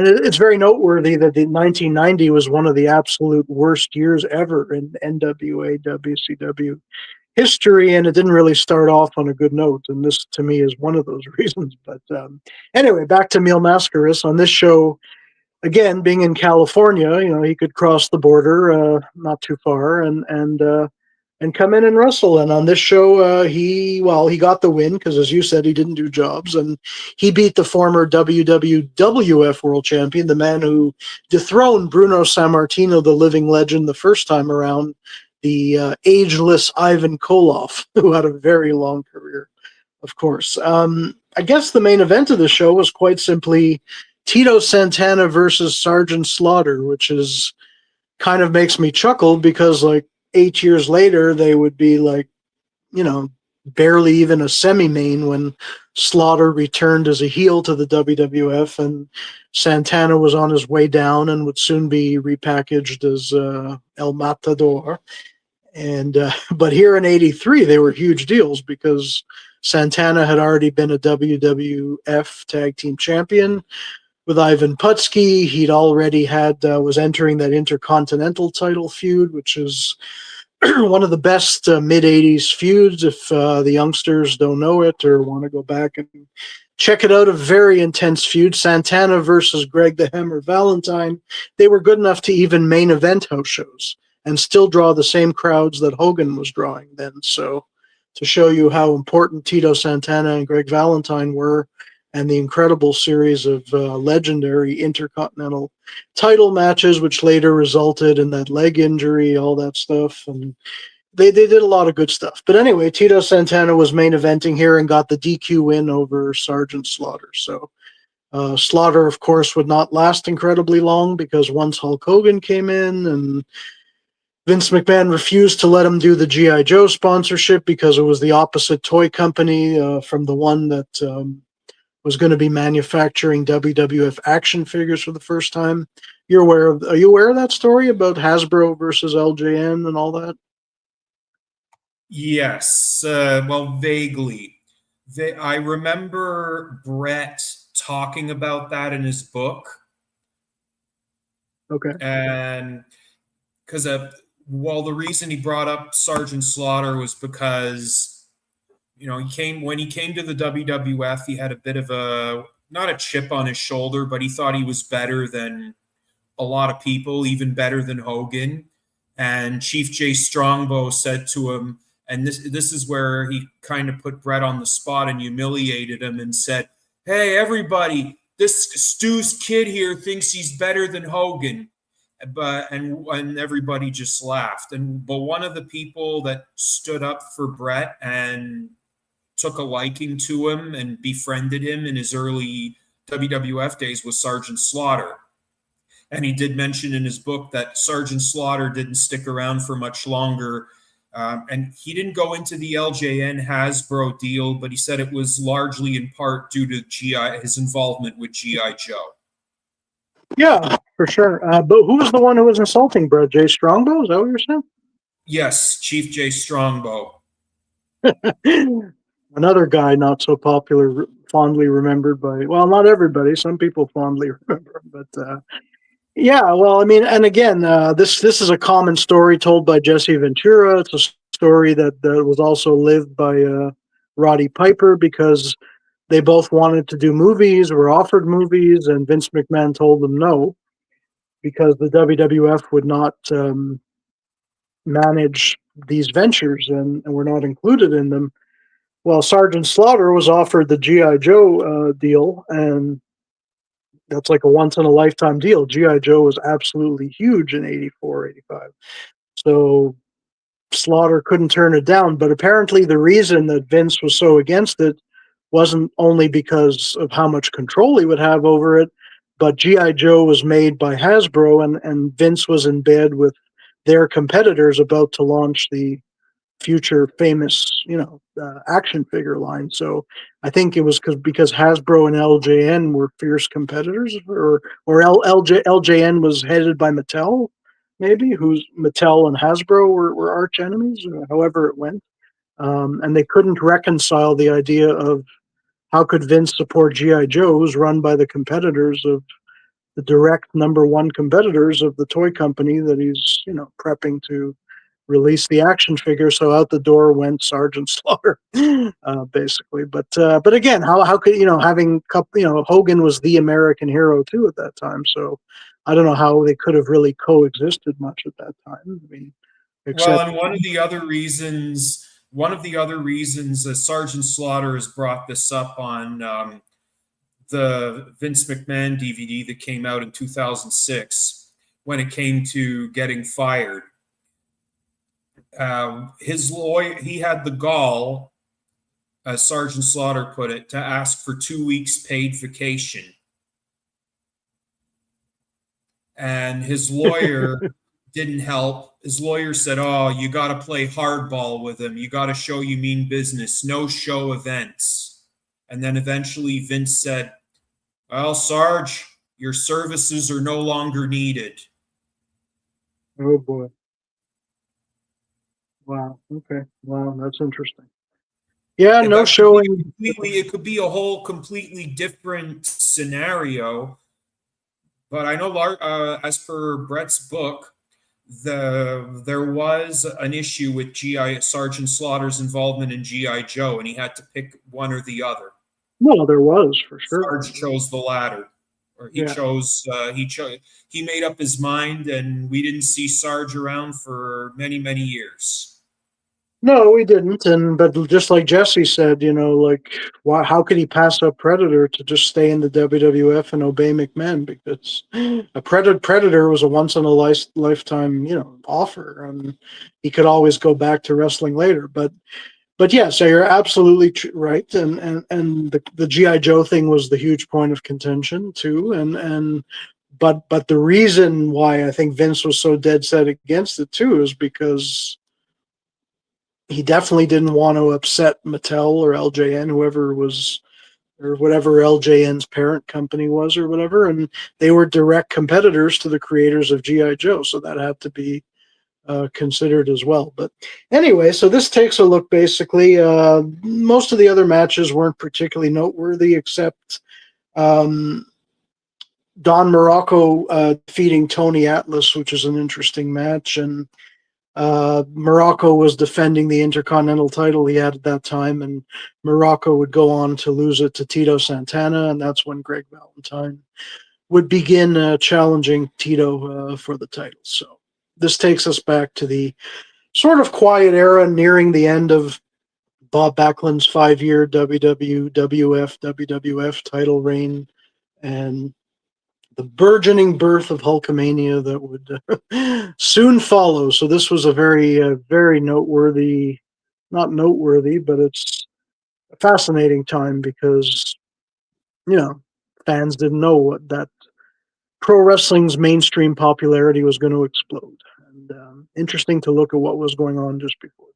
it's very noteworthy that the 1990 was one of the absolute worst years ever in NWA WCW history, and it didn't really start off on a good note. And this, to me, is one of those reasons. But anyway, back to Mil Mascaras on this show. Again, being in California, he could cross the border, not too far, and come in and wrestle. And on this show, he got the win because, as you said, he didn't do jobs, and he beat the former WWF World Champion, the man who dethroned Bruno Sammartino, the living legend, the first time around, the ageless Ivan Koloff, who had a very long career, of course. I guess the main event of the show was quite simply Tito Santana versus Sergeant Slaughter, which is kind of makes me chuckle because, like, 8 years later, they would be like, barely even a semi-main when Slaughter returned as a heel to the WWF, and Santana was on his way down and would soon be repackaged as El Matador. And but here in '83, they were huge deals because Santana had already been a WWF Tag Team Champion with Ivan Putski. He'd already was entering that Intercontinental title feud, which is one of the best mid-'80s feuds. If the youngsters don't know it or want to go back and check it out, a very intense feud. Santana versus Greg the Hammer Valentine. They were good enough to even main event house shows and still draw the same crowds that Hogan was drawing then. So to show you how important Tito Santana and Greg Valentine were, and the incredible series of legendary Intercontinental title matches, which later resulted in that leg injury, all that stuff. And they did a lot of good stuff. But anyway, Tito Santana was main eventing here and got the DQ win over Sergeant Slaughter. So Slaughter, of course, would not last incredibly long because once Hulk Hogan came in and Vince McMahon refused to let him do the G.I. Joe sponsorship because it was the opposite toy company from the one that was going to be manufacturing WWF action figures for the first time. Are you aware of that story about Hasbro versus LJN and all that? Yes, well, vaguely. I remember Bret talking about that in his book. Okay. And because the reason he brought up Sergeant Slaughter was because when he came to the WWF, he had a bit of not a chip on his shoulder, but he thought he was better than a lot of people, even better than Hogan. And Chief Jay Strongbow said to him, and this is where he kind of put Bret on the spot and humiliated him and said, "Hey, everybody, this Stu's kid here thinks he's better than Hogan." And everybody just laughed. But one of the people that stood up for Bret and took a liking to him and befriended him in his early WWF days was Sergeant Slaughter. And he did mention in his book that Sergeant Slaughter didn't stick around for much longer. And he didn't go into the LJN Hasbro deal, but he said it was largely in part due to his involvement with G.I. Joe. Yeah, for sure. But who was the one who was insulting Bret? Jay Strongbow? Is that what you're saying? Yes, Chief J Strongbow. Another guy not so popular, fondly remembered by, well, not everybody. Some people fondly remember him, but yeah. Well, I mean, and again, this is a common story told by Jesse Ventura. It's a story that was also lived by Roddy Piper because they both wanted to do movies, were offered movies, and Vince McMahon told them no because the WWF would not manage these ventures and were not included in them. Well, Sergeant Slaughter was offered the G.I. Joe deal, and that's like a once in a lifetime deal. G.I. Joe was absolutely huge in 84, 85. So Slaughter couldn't turn it down. But apparently, the reason that Vince was so against it wasn't only because of how much control he would have over it, but G.I. Joe was made by Hasbro, and Vince was in bed with their competitors about to launch the future famous, action figure line. So I think it was because Hasbro and LJN were fierce competitors, or LJN was headed by Mattel, maybe, who's Mattel and Hasbro were arch enemies, however it went. And they couldn't reconcile the idea of how could Vince support GI Joes run by the competitors of the direct number one competitors of the toy company that he's prepping to release the action figure. So out the door went Sergeant Slaughter, basically. But again, how could having Hogan was the American hero too at that time. So I don't know how they could have really coexisted much at that time. I mean, Well, except and one of the other reasons Sergeant Slaughter has brought this up on the Vince McMahon DVD that came out in 2006 when it came to getting fired. His lawyer, he had the gall, as Sergeant Slaughter put it, to ask for 2 weeks paid vacation. And his lawyer didn't help. His lawyer said, "Oh, you got to play hardball with him. You got to show you mean business. No show events." And then eventually Vince said, "Well, Sarge, your services are no longer needed." oh boy, wow, okay, wow, that's interesting. Yeah, And no that could be showing. it could be a whole completely different scenario. But I know, as per Brett's book, there was an issue with GI Sergeant Slaughter's involvement in GI Joe, and he had to pick one or the other. No, there was for sure. Sarge chose the latter, or Yeah. he made up his mind, and we didn't see Sarge around for many years. No, we didn't. But just like Jesse said, like, why? How could he pass up Predator to just stay in the WWF and obey McMahon? Because a Predator was a once in a lifetime, offer, and he could always go back to wrestling later. But yeah, so you're absolutely right. And the GI Joe thing was the huge point of contention too. But the reason why I think Vince was so dead set against it too is because he definitely didn't want to upset Mattel or LJN, whoever was, or whatever LJN's parent company was, or whatever. And they were direct competitors to the creators of G.I. Joe. So that had to be considered as well. But anyway, so this takes a look basically. Most of the other matches weren't particularly noteworthy, except Don Morocco defeating Tony Atlas, which is an interesting match. And Morocco was defending the Intercontinental title he had at that time, and Morocco would go on to lose it to Tito Santana, and that's when Greg Valentine would begin challenging Tito for the title. So this takes us back to the sort of quiet era nearing the end of Bob Backlund's 5-year WWF title reign, and the burgeoning birth of Hulkamania that would soon follow. So this was a very noteworthy, not noteworthy, but it's a fascinating time because, fans didn't know what that pro wrestling's mainstream popularity was going to explode. And interesting to look at what was going on just before.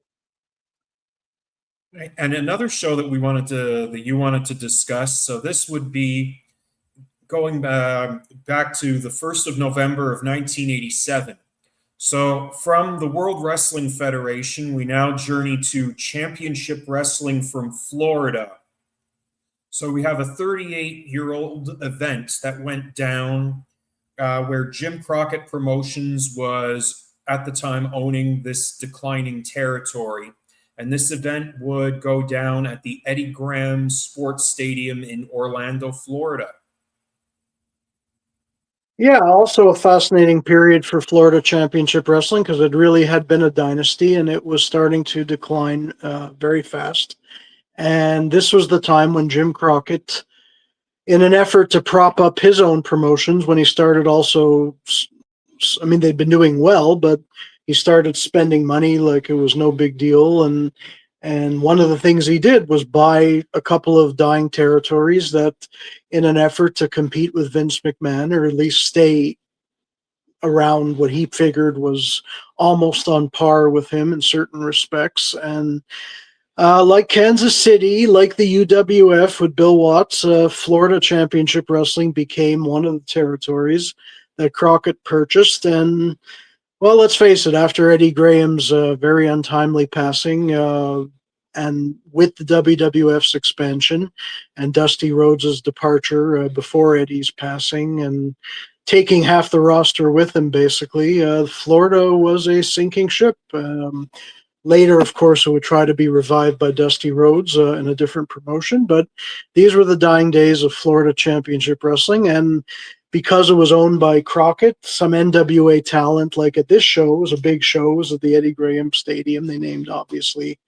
And another show that you wanted to discuss. So this would be going back to the 1st of November of 1987. So, from the World Wrestling Federation, we now journey to Championship Wrestling from Florida. So, we have a 38-year-old event that went down where Jim Crockett Promotions was at the time owning this declining territory. And this event would go down at the Eddie Graham Sports Stadium in Orlando, Florida. Yeah, also a fascinating period for Florida Championship Wrestling because it really had been a dynasty and it was starting to decline very fast. And this was the time when Jim Crockett, in an effort to prop up his own promotions, when he started also, I mean, they'd been doing well, but he started spending money like it was no big deal. And one of the things he did was buy a couple of dying territories that, in an effort to compete with Vince McMahon, or at least stay around what he figured was almost on par with him in certain respects. And like Kansas City, like the UWF with Bill Watts, Florida Championship Wrestling became one of the territories that Crockett purchased. And, well, let's face it, after Eddie Graham's very untimely passing, and with the WWF's expansion and Dusty Rhodes' departure before Eddie's passing and taking half the roster with him, basically, Florida was a sinking ship. Later, of course, it would try to be revived by Dusty Rhodes in a different promotion, but these were the dying days of Florida Championship Wrestling. And because it was owned by Crockett, some NWA talent, like at this show, it was a big show, it was at the Eddie Graham Stadium, they named, obviously,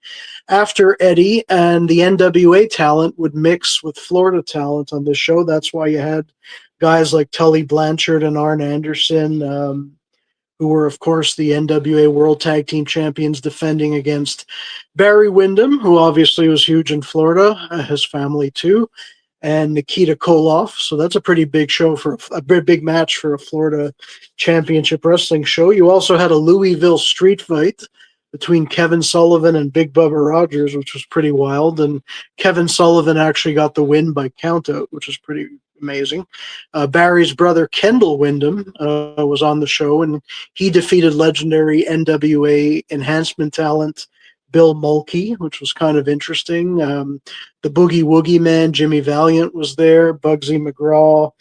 after Eddie, and the NWA talent would mix with Florida talent on this show. That's why you had guys like Tully Blanchard and Arn Anderson, who were, of course, the NWA World Tag Team Champions, defending against Barry Windham, who obviously was huge in Florida, his family too, and Nikita Koloff. So that's a pretty big show for a big match for a Florida Championship Wrestling show. You also had a Louisville street fight between Kevin Sullivan and Big Bubba Rogers, which was pretty wild. And Kevin Sullivan actually got the win by countout, which was pretty amazing. Barry's brother, Kendall Windham, was on the show, and he defeated legendary NWA enhancement talent Bill Mulkey, which was kind of interesting. The Boogie Woogie Man, Jimmy Valiant, was there, Bugsy McGraw.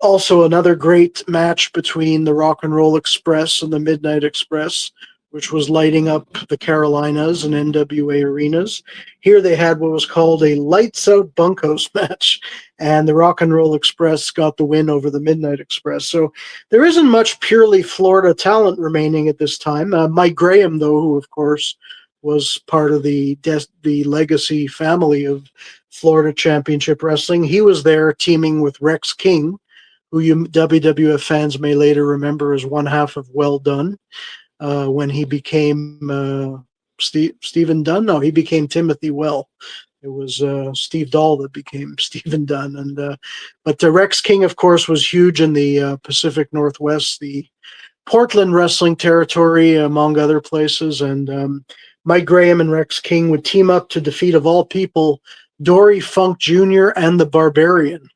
Also, another great match between the Rock and Roll Express and the Midnight Express, which was lighting up the Carolinas and NWA arenas. Here they had what was called a lights out bunkhouse match, and the Rock and Roll Express got the win over the Midnight Express. So there isn't much purely Florida talent remaining at this time. Mike Graham, though, who of course was part of the legacy family of Florida Championship Wrestling, he was there teaming with Rex King, who you WWF fans may later remember as one half of Well Done. When he became Stephen Dunn. No, he became Timothy Well. It was Steve Dahl that became Stephen Dunn. And but Rex King, of course, was huge in the Pacific Northwest, the Portland wrestling territory, among other places. And Mike Graham and Rex King would team up to defeat, of all people, Dory Funk Jr. and the Barbarian.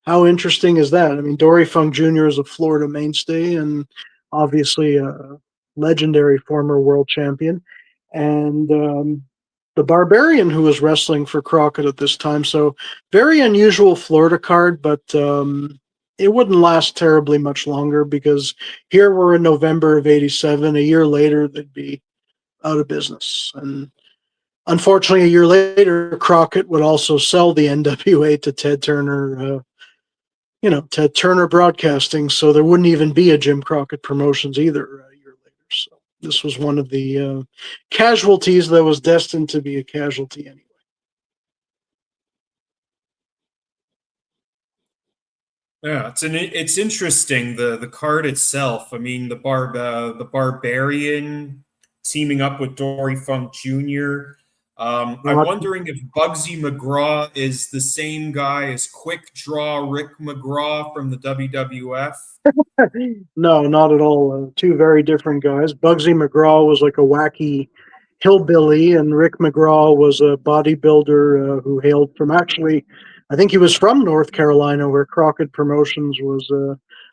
How interesting is that? I mean, Dory Funk Jr. is a Florida mainstay and obviously a legendary former world champion. And the Barbarian, who was wrestling for Crockett at this time. So very unusual Florida card, but it wouldn't last terribly much longer because here we're in November of 87. A year later, they'd be out of business. And unfortunately, a year later, Crockett would also sell the NWA to Ted Turner, Ted Turner Broadcasting, so there wouldn't even be a Jim Crockett Promotions either a year later. So this was one of the casualties that was destined to be a casualty anyway. Yeah, it's interesting the card itself. I mean, the Barbarian teaming up with Dory Funk Jr. I'm wondering if Bugsy McGraw is the same guy as Quick Draw Rick McGraw from the WWF. No, not at all. Two very different guys. Bugsy McGraw was like a wacky hillbilly, and Rick McGraw was a bodybuilder who hailed from actually I think he was from North Carolina, where Crockett Promotions was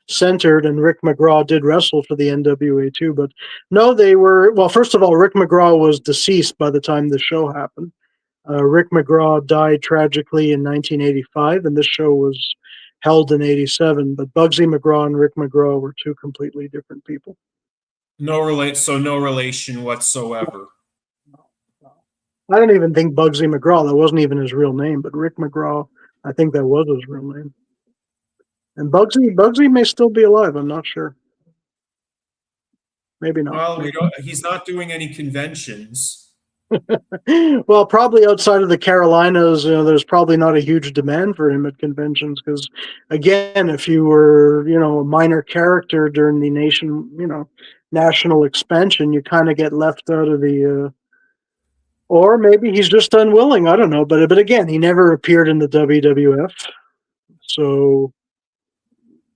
centered, and Rick McGraw did wrestle for the NWA too. But no, they were, well, first of all, Rick McGraw was deceased by the time the show happened. Rick McGraw died tragically in 1985, and this show was held in 87. But Bugsy McGraw and Rick McGraw were two completely different people. So no relation whatsoever. I don't even think Bugsy McGraw, that wasn't even his real name, but Rick McGraw, I think that was his real name. And Bugsy may still be alive, I'm not sure. Maybe not. Well, he's not doing any conventions. Well, probably outside of the Carolinas, there's probably not a huge demand for him at conventions because, again, if you were, a minor character during the national expansion, you kind of get left out of the. Or maybe he's just unwilling. I don't know, but again, he never appeared in the WWF, so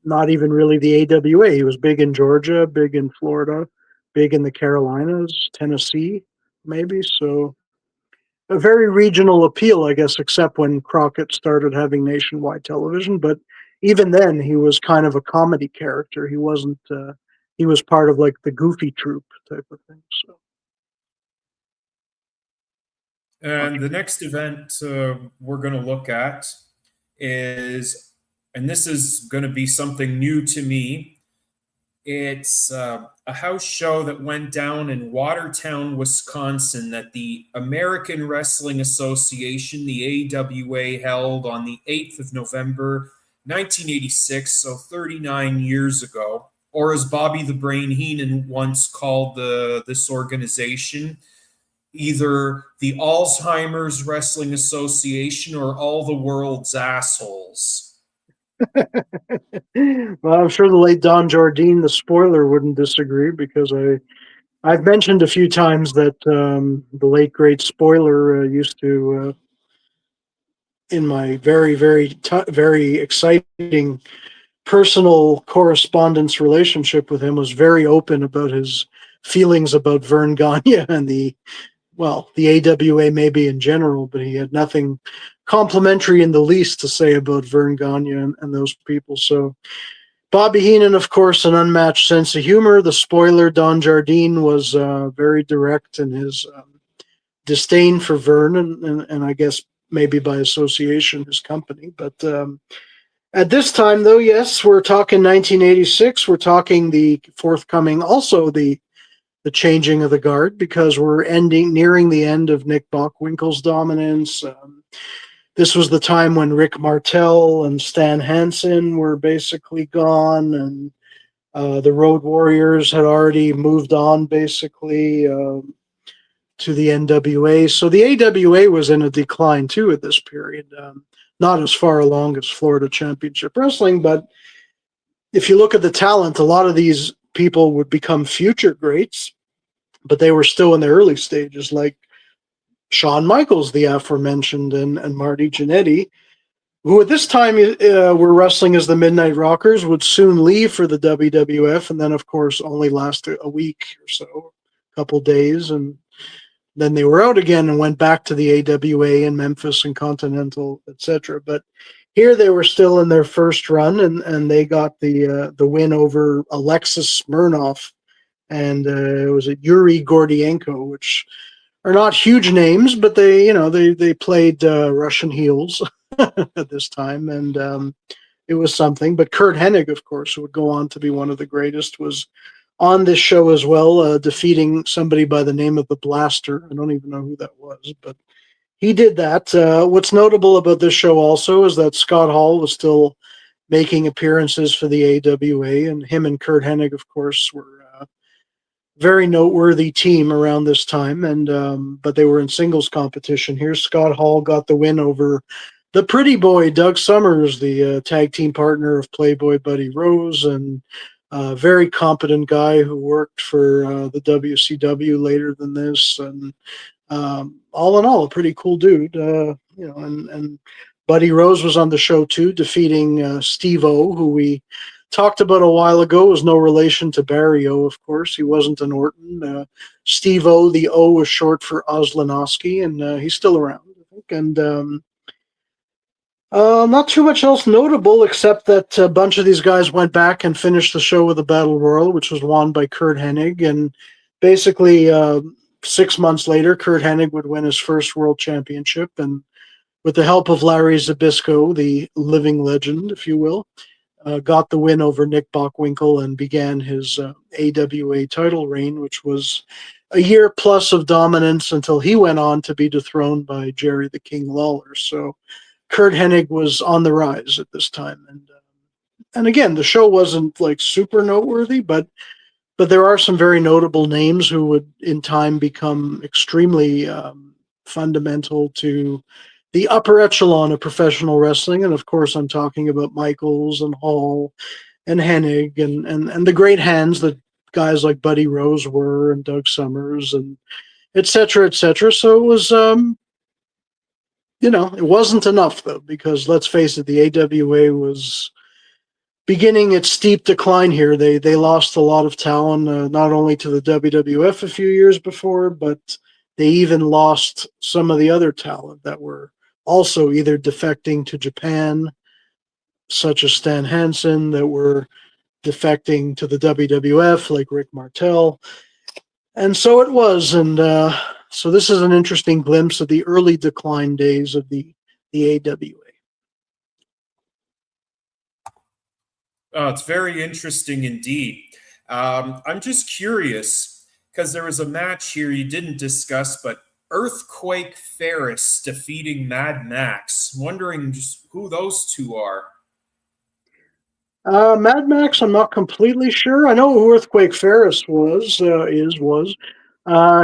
not even really the AWA. He was big in Georgia, big in Florida, big in the Carolinas, Tennessee, maybe. So a very regional appeal, I guess, except when Crockett started having nationwide television. But even then, he was kind of a comedy character. He wasn't. He was part of like the Goofy Troupe type of thing. So. And the next event we're going to look at is, and this is going to be something new to me. It's a house show that went down in Watertown, Wisconsin, that the American Wrestling Association, the AWA, held on the 8th of November, 1986, so 39 years ago. Or as Bobby the Brain Heenan once called this organization, either the Alzheimer's Wrestling Association or all the world's assholes. Well, I'm sure the late Don Jardine, the spoiler, wouldn't disagree because I've mentioned a few times that the late great spoiler used to, in my very, very, very exciting personal correspondence relationship with him, was very open about his feelings about Vern Gagne and the AWA maybe in general, but he had nothing complimentary in the least to say about Vern Gagne and those people. So Bobby Heenan, of course, an unmatched sense of humor. The spoiler, Don Jardine, was very direct in his disdain for Vern and I guess maybe by association his company. But at this time, though, yes, we're talking 1986. We're talking the forthcoming, also the changing of the guard, because we're nearing the end of Nick Bockwinkel's dominance. This was the time when Rick Martel and Stan Hansen were basically gone, and the Road Warriors had already moved on basically to the NWA. So the AWA was in a decline too at this period. Not as far along as Florida Championship Wrestling, but if you look at the talent, a lot of these people would become future greats, but they were still in the early stages, like Shawn Michaels, the aforementioned, and Marty Jannetty, who at this time were wrestling as the Midnight Rockers, would soon leave for the WWF, and then, of course, only last a week or so, a couple days, and then they were out again and went back to the AWA in Memphis and Continental, etc. But here they were still in their first run, and they got the win over Alexis Smirnoff and it was Yuri Gordienko, which are not huge names, but they played Russian heels at this time, and it was something. But Kurt Hennig, of course, who would go on to be one of the greatest, was on this show as well, defeating somebody by the name of the Blaster. I don't even know who that was, but he did that. What's notable about this show also is that Scott Hall was still making appearances for the AWA, and him and Kurt Hennig, of course, were very noteworthy team around this time, and but they were in singles competition. Here, Scott Hall got the win over the pretty boy Doug Summers, the tag team partner of Playboy Buddy Rose, and a very competent guy who worked for the WCW later than this, and all in all, a pretty cool dude. And Buddy Rose was on the show too, defeating Steve-O, who we talked about a while ago, was no relation to Barry O, of course. He wasn't an Orton. Steve-O, the O was short for Oslanowski, and he's still around, I think. And Not too much else notable except that a bunch of these guys went back and finished the show with a battle royal, which was won by Kurt Hennig. And basically, 6 months later, Kurt Hennig would win his first world championship. And with the help of Larry Zbyszko, the living legend, if you will, got the win over Nick Bockwinkel and began his AWA title reign, which was a year plus of dominance until he went on to be dethroned by Jerry the King Lawler. So Kurt Hennig was on the rise at this time, and again, the show wasn't like super noteworthy, but there are some very notable names who would in time become extremely fundamental to the upper echelon of professional wrestling. And of course, I'm talking about Michaels and Hall and Hennig and the great hands that guys like Buddy Rose were and Doug Summers and et cetera, et cetera. So it was, it wasn't enough though, because let's face it, the AWA was beginning its steep decline here. They lost a lot of talent, not only to the WWF a few years before, but they even lost some of the other talent that were also either defecting to Japan, such as Stan Hansen, that were defecting to the WWF, like Rick Martel. And so it was. And so this is an interesting glimpse of the early decline days of the AWA. It's very interesting indeed. I'm just curious because there was a match here you didn't discuss, but Earthquake Ferris defeating Mad Max. I'm wondering just who those two are. Mad Max, I'm not completely sure. I know who Earthquake Ferris was.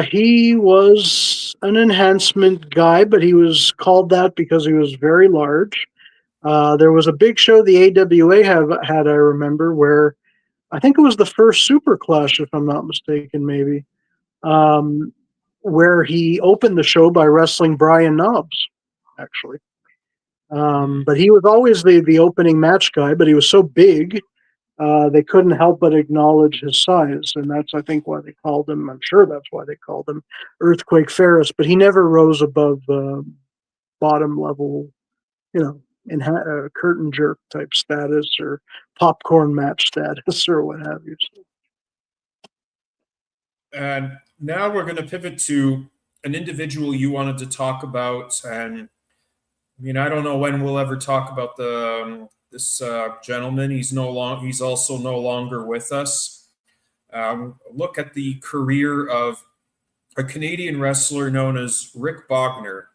He was an enhancement guy, but he was called that because he was very large. There was a big show the AWA had, I remember, where I think it was the first Super Clash, if I'm not mistaken, maybe, where he opened the show by wrestling Brian Knobbs, actually. But he was always the opening match guy, but he was so big, they couldn't help but acknowledge his size. And that's, I think, why they called him, I'm sure that's why they called him Earthquake Ferris, but he never rose above bottom level, in curtain jerk type status or popcorn match status or what have you. And now we're going to pivot to an individual you wanted to talk about. And I mean, I don't know when we'll ever talk about this gentleman. He's also no longer with us. Look at the career of a Canadian wrestler known as Rick Bogner.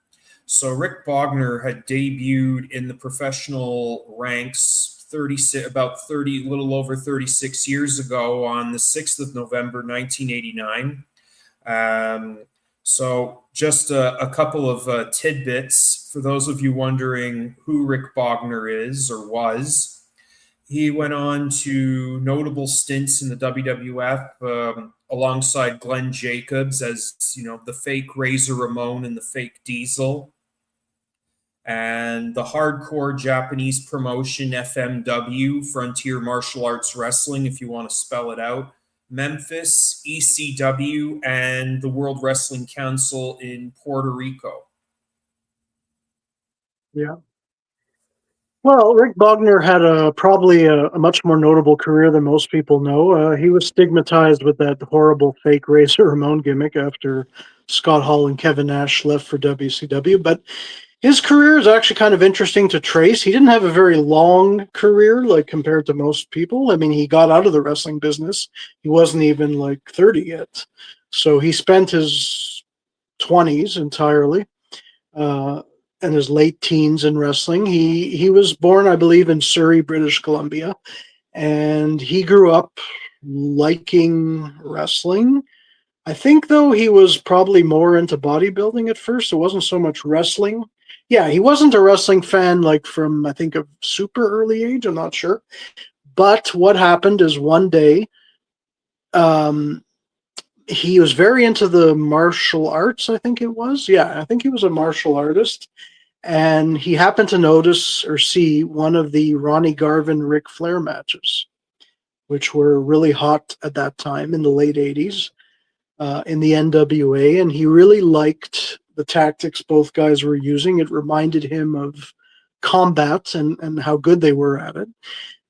So Rick Bogner had debuted in the professional ranks a little over 36 years ago on the 6th of November, 1989. So just a couple of tidbits for those of you wondering who Rick Bogner is or was. He went on to notable stints in the WWF alongside Glenn Jacobs as, the fake Razor Ramon and the fake Diesel. And the hardcore Japanese promotion FMW, Frontier Martial Arts Wrestling, if you want to spell it out, Memphis, ECW, and the World Wrestling Council in Puerto Rico. Yeah. Well, Rick Bogner had probably a much more notable career than most people know. He was stigmatized with that horrible fake Razor Ramon gimmick after Scott Hall and Kevin Nash left for WCW, but his career is actually kind of interesting to trace. He didn't have a very long career, like compared to most people. I mean, he got out of the wrestling business. He wasn't even like 30 yet. So he spent his 20s entirely and his late teens in wrestling. He was born, I believe, in Surrey, British Columbia. And he grew up liking wrestling. I think, though, he was probably more into bodybuilding at first. It wasn't so much wrestling. Yeah, he wasn't a wrestling fan like from, I think, a super early age. I'm not sure. But what happened is one day, he was very into the martial arts, I think it was. Yeah, I think he was a martial artist. And he happened to notice or see one of the Ronnie Garvin Ric Flair matches, which were really hot at that time in the late 80s. In the NWA, and he really liked the tactics both guys were using. It reminded him of combat and how good they were at it.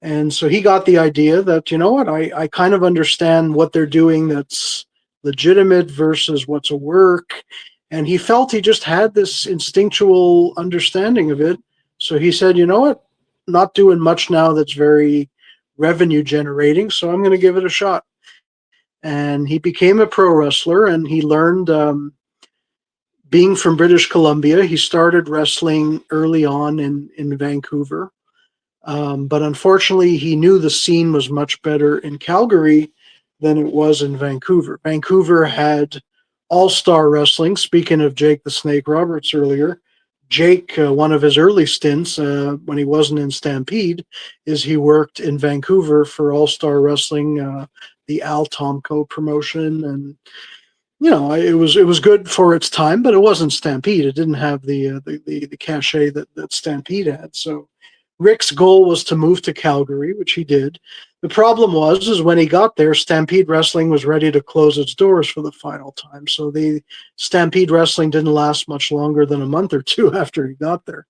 And so he got the idea that, you know what, I kind of understand what they're doing that's legitimate versus what's a work. And he felt he just had this instinctual understanding of it. So he said, you know what, not doing much now that's very revenue generating, so I'm going to give it a shot. And he became a pro wrestler, and he learned, being from British Columbia, he started wrestling early on in Vancouver. But unfortunately, he knew the scene was much better in Calgary than it was in Vancouver. Vancouver had all-star wrestling. Speaking of Jake the Snake Roberts earlier, Jake, one of his early stints when he wasn't in Stampede, is he worked in Vancouver for All-Star Wrestling, the Al Tomko promotion, and it was good for its time, but it wasn't Stampede. It didn't have the cachet that Stampede had. So Rick's goal was to move to Calgary, which he did. The problem is when he got there, Stampede Wrestling was ready to close its doors for the final time. So the Stampede Wrestling didn't last much longer than a month or two after he got there.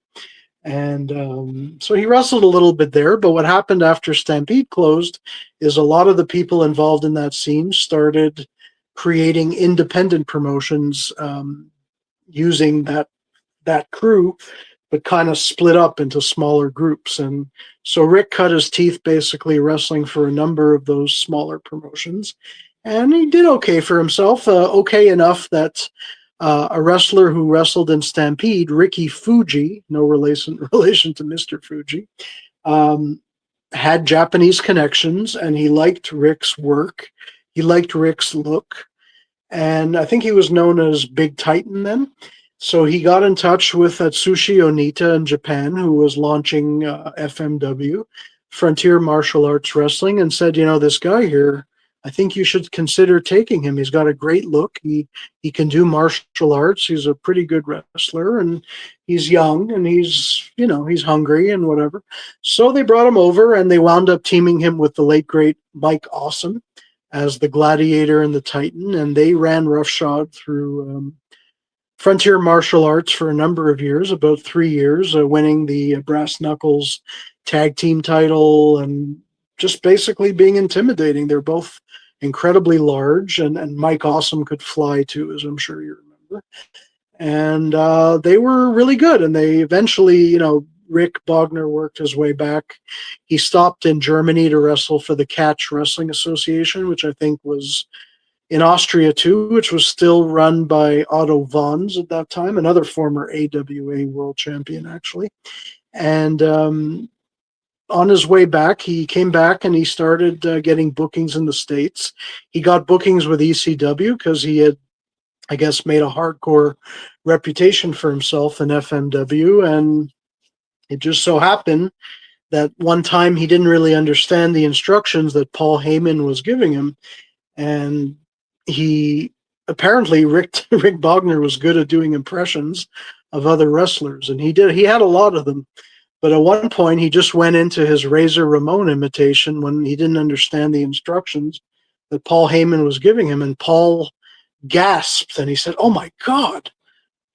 And so he wrestled a little bit there. But what happened after Stampede closed is a lot of the people involved in that scene started creating independent promotions using that crew, but kind of split up into smaller groups. And so Rick cut his teeth basically wrestling for a number of those smaller promotions. And he did okay for himself, okay enough that a wrestler who wrestled in Stampede, Ricky Fuji, no relation to Mr. Fuji, had Japanese connections, and he liked Rick's work. He liked Rick's look. And I think he was known as Big Titan then. So he got in touch with Atsushi Onita in Japan, who was launching FMW, Frontier Martial Arts Wrestling, and said, this guy here, I think you should consider taking him. He's got a great look. He can do martial arts. He's a pretty good wrestler, and he's young, and he's hungry and whatever. So they brought him over, and they wound up teaming him with the late, great Mike Awesome as the Gladiator and the Titan, and they ran roughshod through Frontier Martial Arts for a number of years, about 3 years, winning the Brass Knuckles tag team title and just basically being intimidating. They're both incredibly large, and Mike Awesome could fly too, as I'm sure you remember. And they were really good, and they eventually, Rick Bogner worked his way back. He stopped in Germany to wrestle for the Catch Wrestling Association, which I think was in Austria too, which was still run by Otto Wanz at that time, another former AWA world champion, actually. And on his way back, he came back and he started getting bookings in the States. He got bookings with ECW because he had, I guess, made a hardcore reputation for himself in FMW. And it just so happened that one time he didn't really understand the instructions that Paul Heyman was giving him. And he apparently, Rick Bogner was good at doing impressions of other wrestlers. And he had a lot of them. But at one point, he just went into his Razor Ramon imitation when he didn't understand the instructions that Paul Heyman was giving him. And Paul gasped and he said, "Oh my God."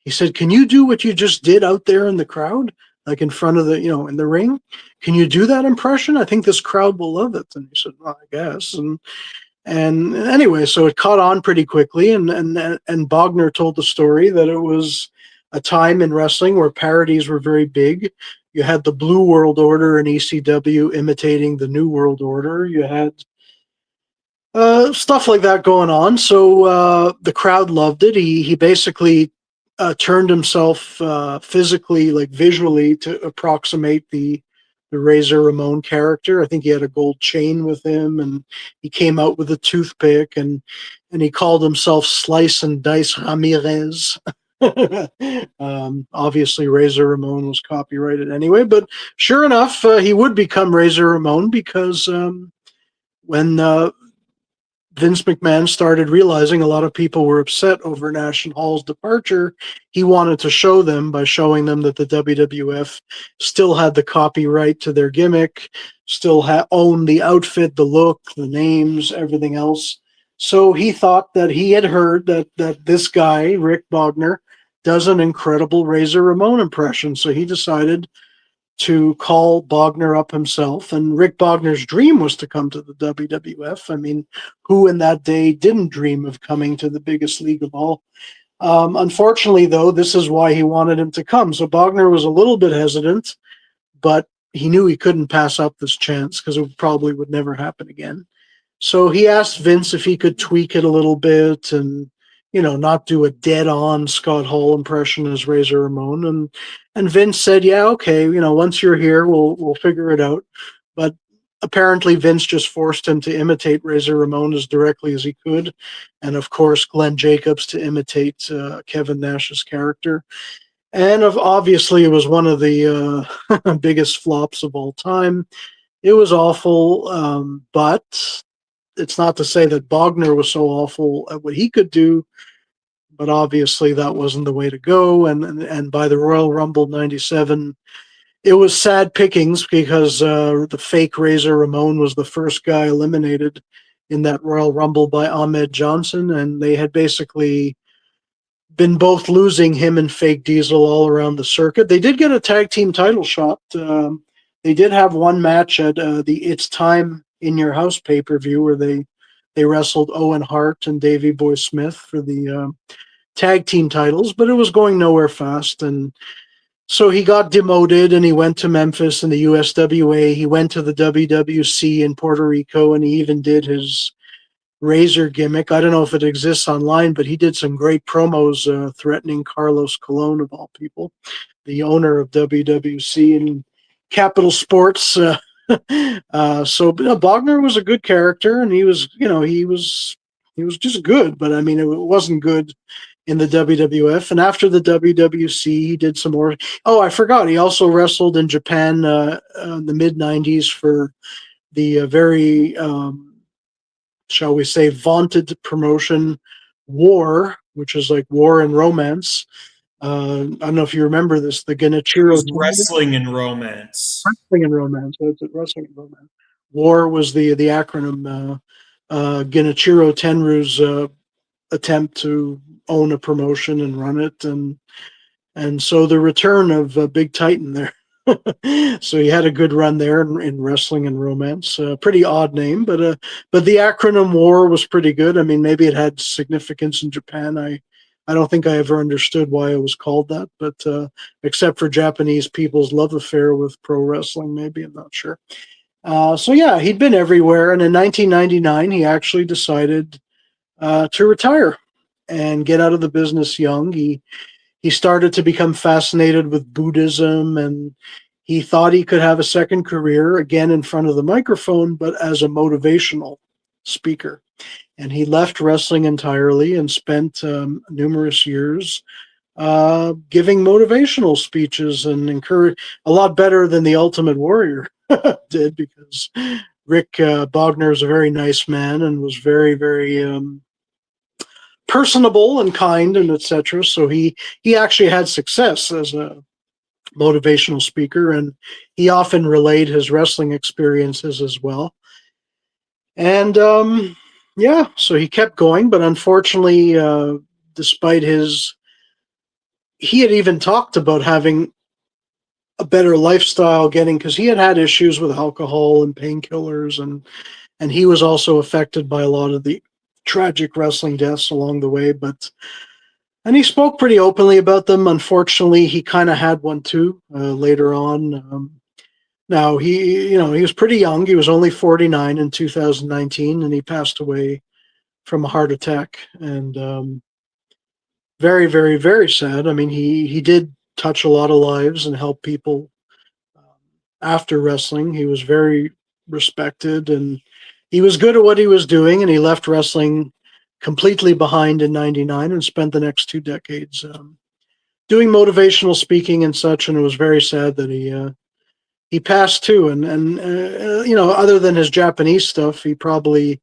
He said, "Can you do what you just did out there in the crowd? Like in front of the, in the ring? Can you do that impression? I think this crowd will love it." And he said, "Well, I guess." And anyway, so it caught on pretty quickly. And Bogner told the story that it was a time in wrestling where parodies were very big. You had the Blue World Order and ECW imitating the New World Order. You had stuff like that going on. So the crowd loved it. He basically turned himself physically, like visually, to approximate the Razor Ramon character. I think he had a gold chain with him, and he came out with a toothpick, and he called himself Slice and Dice Ramirez. Obviously Razor Ramon was copyrighted anyway, but sure enough, he would become Razor Ramon because when Vince McMahon started realizing a lot of people were upset over Nash and Hall's departure, he wanted to show them by showing them that the WWF still had the copyright to their gimmick, still owned the outfit, the look, the names, everything else. So he thought that he had heard that this guy, Rick Bogner, does an incredible Razor Ramon impression. So he decided to call Bogner up himself. And Rick Bogner's dream was to come to the WWF. I mean, who in that day didn't dream of coming to the biggest league of all? Unfortunately, though, this is why he wanted him to come. So Bogner was a little bit hesitant, but he knew he couldn't pass up this chance because it probably would never happen again. So he asked Vince if he could tweak it a little bit and, not do a dead-on Scott Hall impression as Razor Ramon. And Vince said, yeah, okay, once you're here, we'll figure it out. But apparently Vince just forced him to imitate Razor Ramon as directly as he could. And, of course, Glenn Jacobs to imitate Kevin Nash's character. And obviously it was one of the biggest flops of all time. It was awful, but it's not to say that Bogner was so awful at what he could do, but obviously that wasn't the way to go. And by the Royal Rumble 97, it was sad pickings because the fake Razor Ramon was the first guy eliminated in that Royal Rumble by Ahmed Johnson, and they had basically been both losing him and Fake Diesel all around the circuit. They did get a tag team title shot. They did have one match at the It's Time in Your House pay-per-view where they wrestled Owen Hart and Davey Boy Smith for the tag team titles, but it was going nowhere fast. And so he got demoted and he went to Memphis in the USWA. He went to the WWC in Puerto Rico, and he even did his Razor gimmick. I don't know if it exists online, but he did some great promos threatening Carlos Colon, of all people, the owner of WWC and Capital Sports. So Bogner was a good character, and he was just good, but I mean, it wasn't good in the WWF. And after the WWC, he did some more. Oh, I forgot. He also wrestled in Japan in the mid-90s for the very, shall we say, vaunted promotion War, which is like War and Romance. I don't know if you remember this. The Genichiro Wrestling and Romance. Wrestling and Romance. That's it. Wrestling and Romance. War was the acronym. Genichiro Tenryu's attempt to own a promotion and run it, and so the return of Big Titan there. So he had a good run there in Wrestling and Romance. Pretty odd name, but the acronym War was pretty good. I mean, maybe it had significance in Japan. I don't think I ever understood why it was called that, but except for Japanese people's love affair with pro wrestling, maybe, I'm not sure. So yeah, he'd been everywhere, and in 1999, he actually decided to retire and get out of the business young. He started to become fascinated with Buddhism, and he thought he could have a second career, again in front of the microphone, but as a motivational speaker. And he left wrestling entirely and spent numerous years giving motivational speeches and encourage a lot better than the Ultimate Warrior did, because Rick Bogner is a very nice man and was very, very personable and kind and etc. So he actually had success as a motivational speaker, and he often relayed his wrestling experiences as well. And so he kept going, but unfortunately, despite he had even talked about having a better lifestyle, because he had issues with alcohol and painkillers, and he was also affected by a lot of the tragic wrestling deaths along the way, and he spoke pretty openly about them. Unfortunately, he kind of had one too later on. Now he was pretty young. He was only 49 in 2019, and he passed away from a heart attack. And very, very, very sad. I mean, he did touch a lot of lives and help people after wrestling. He was very respected, and he was good at what he was doing, and he left wrestling completely behind in 99 and spent the next 2 decades doing motivational speaking and such. And it was very sad that he passed too. And other than his Japanese stuff, he probably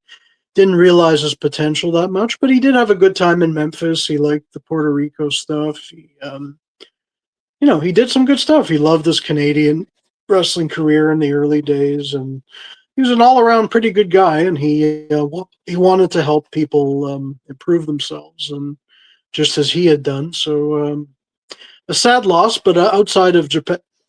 didn't realize his potential that much, but he did have a good time in Memphis. He liked the Puerto Rico stuff. He did some good stuff. He loved his Canadian wrestling career in the early days, and he was an all-around pretty good guy, and he wanted to help people improve themselves, and just as he had done. So a sad loss, but outside of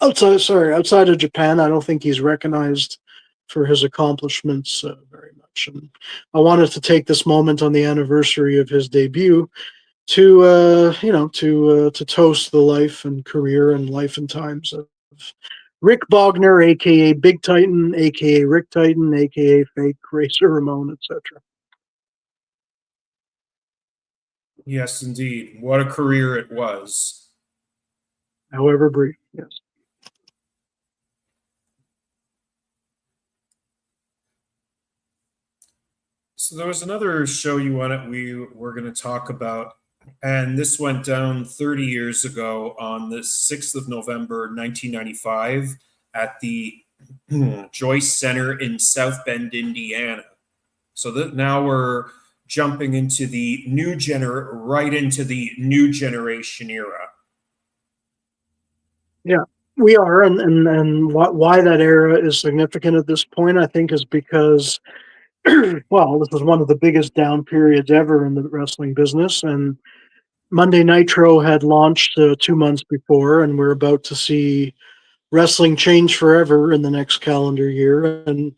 outside of Japan, I don't think he's recognized for his accomplishments very much. And I wanted to take this moment on the anniversary of his debut to to toast the life and career and life and times of Rick Bogner, aka Big Titan, aka Rick Titan, aka Fake Racer Ramon, etc. Yes, indeed. What a career it was. However brief, yes. So there was another show we were going to talk about, and this went down 30 years ago on the 6th of November, 1995, at the Joyce Center in South Bend, Indiana. So that now we're jumping into right into the new generation era. Yeah, we are, and why that era is significant at this point, I think, is because well, this was one of the biggest down periods ever in the wrestling business, and Monday Nitro had launched 2 months before, and we're about to see wrestling change forever in the next calendar year. And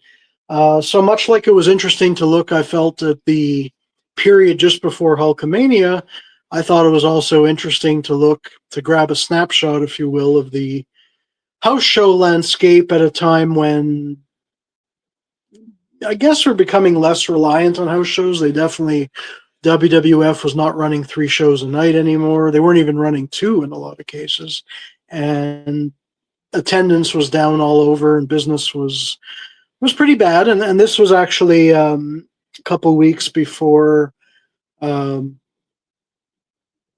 so much like it was interesting to look, I felt, at the period just before Hulkamania, I thought it was also interesting to look, to grab a snapshot, if you will, of the house show landscape at a time when I guess we're becoming less reliant on house shows. They definitely, WWF was not running 3 shows a night anymore. They weren't even running 2 in a lot of cases. And attendance was down all over and business was pretty bad. And this was actually a couple weeks before um,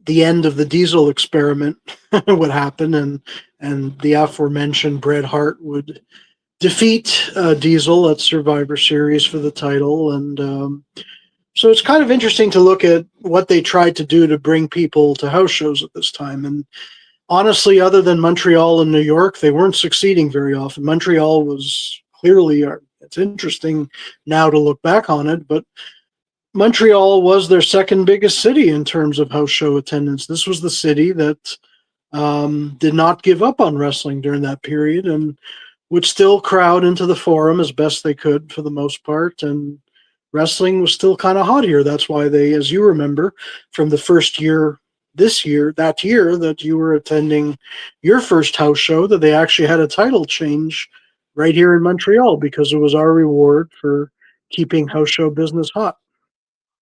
the end of the Diesel experiment would happen, and the aforementioned Bret Hart would defeat Diesel at Survivor Series for the title. And so it's kind of interesting to look at what they tried to do to bring people to house shows at this time. And honestly, other than Montreal and New York, they weren't succeeding very often. Montreal was clearly, it's interesting now to look back on it, but Montreal was their second biggest city in terms of house show attendance. This was the city that did not give up on wrestling during that period and would still crowd into the Forum as best they could for the most part. And wrestling was still kind of hot here. That's why they, as you remember, from the first year, that year that you were attending your first house show, that they actually had a title change right here in Montreal because it was our reward for keeping house show business hot.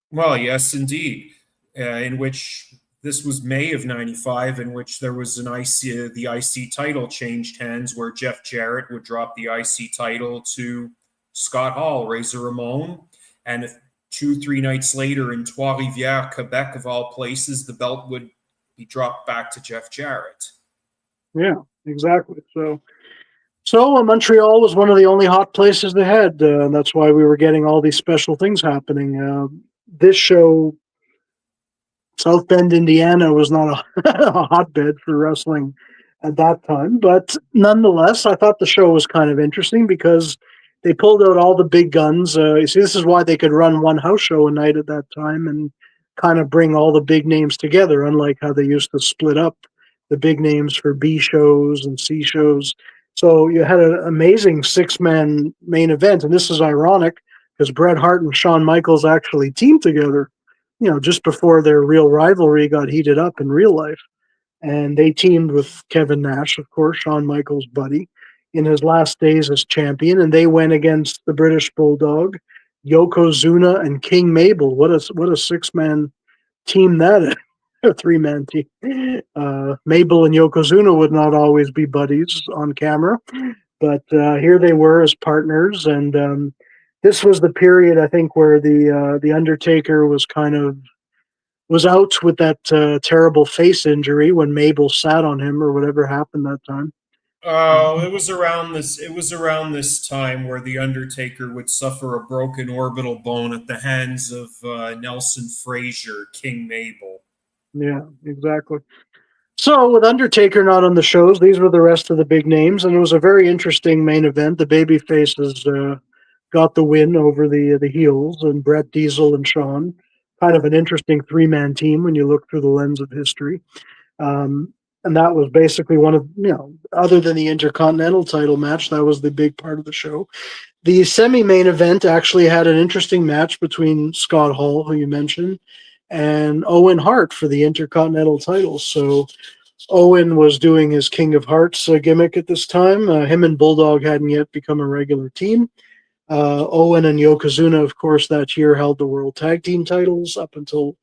Well, yes, indeed. In which this was May of '95, in which there was the IC title changed hands, where Jeff Jarrett would drop the IC title to Scott Hall, Razor Ramon, and 2-3 nights later in Trois-Rivières, Quebec, of all places, the belt would be dropped back to Jeff Jarrett. Yeah, exactly. So Montreal was one of the only hot places they had. That's why we were getting all these special things happening. This show, South Bend, Indiana, was not a hotbed for wrestling at that time. But nonetheless, I thought the show was kind of interesting because they pulled out all the big guns. You see, this is why they could run one house show a night at that time and kind of bring all the big names together, unlike how they used to split up the big names for B shows and C shows. So you had an amazing 6-man main event. And this is ironic because Bret Hart and Shawn Michaels actually teamed together, just before their real rivalry got heated up in real life. And they teamed with Kevin Nash, of course, Shawn Michaels' buddy, in his last days as champion. And they went against the British Bulldog, Yokozuna, and King Mabel. What a 6-man team that is. A 3-man team. Mabel and Yokozuna would not always be buddies on camera, but here they were as partners. And this was the period, I think, where the Undertaker was out with that terrible face injury when Mabel sat on him or whatever happened that time. Oh, it was around this. It was around this time where the Undertaker would suffer a broken orbital bone at the hands of Nelson Frazier, King Mabel. Yeah, exactly. So with Undertaker not on the shows, these were the rest of the big names, and it was a very interesting main event. The baby faces got the win over the heels, and Bret, Diesel, and Shawn. Kind of an interesting 3-man team when you look through the lens of history. Um, And that was basically one of, other than the Intercontinental title match, that was the big part of the show. The semi-main event actually had an interesting match between Scott Hall, who you mentioned, and Owen Hart for the Intercontinental title. So Owen was doing his King of Hearts gimmick at this time. Him and Bulldog hadn't yet become a regular team. Owen and Yokozuna, of course, that year held the World Tag Team titles up until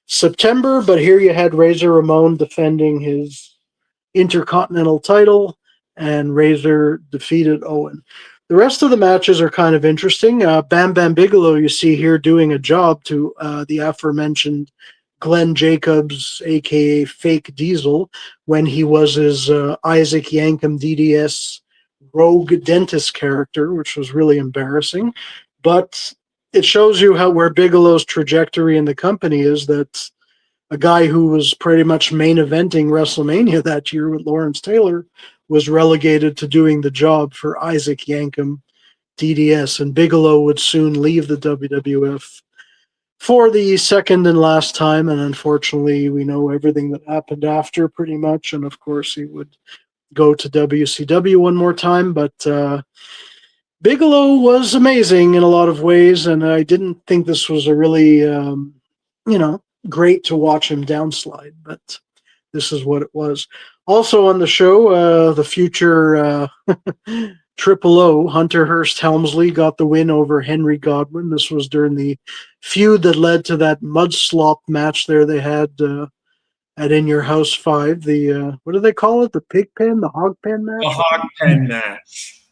September, but here you had Razor Ramon defending his Intercontinental title, and Razor defeated Owen. The rest of the matches are kind of interesting. Bam Bam Bigelow, you see here, doing a job to the aforementioned Glenn Jacobs, aka Fake Diesel, when he was his Isaac Yankem DDS rogue dentist character, which was really embarrassing. But it shows you where Bigelow's trajectory in the company is, that a guy who was pretty much main eventing WrestleMania that year with Lawrence Taylor was relegated to doing the job for Isaac Yankem DDS, and Bigelow would soon leave the WWF for the second and last time, and unfortunately we know everything that happened after pretty much, and of course he would go to WCW one more time, but Bigelow was amazing in a lot of ways, and I didn't think this was a really, great to watch him downslide, but this is what it was. Also on the show, the future Triple O, Hunter Hearst Helmsley, got the win over Henry Godwin. This was during the feud that led to that mud slop match there they had at In Your House 5. The, what do they call it? The pig pen? The hog pen match? The hog pen match.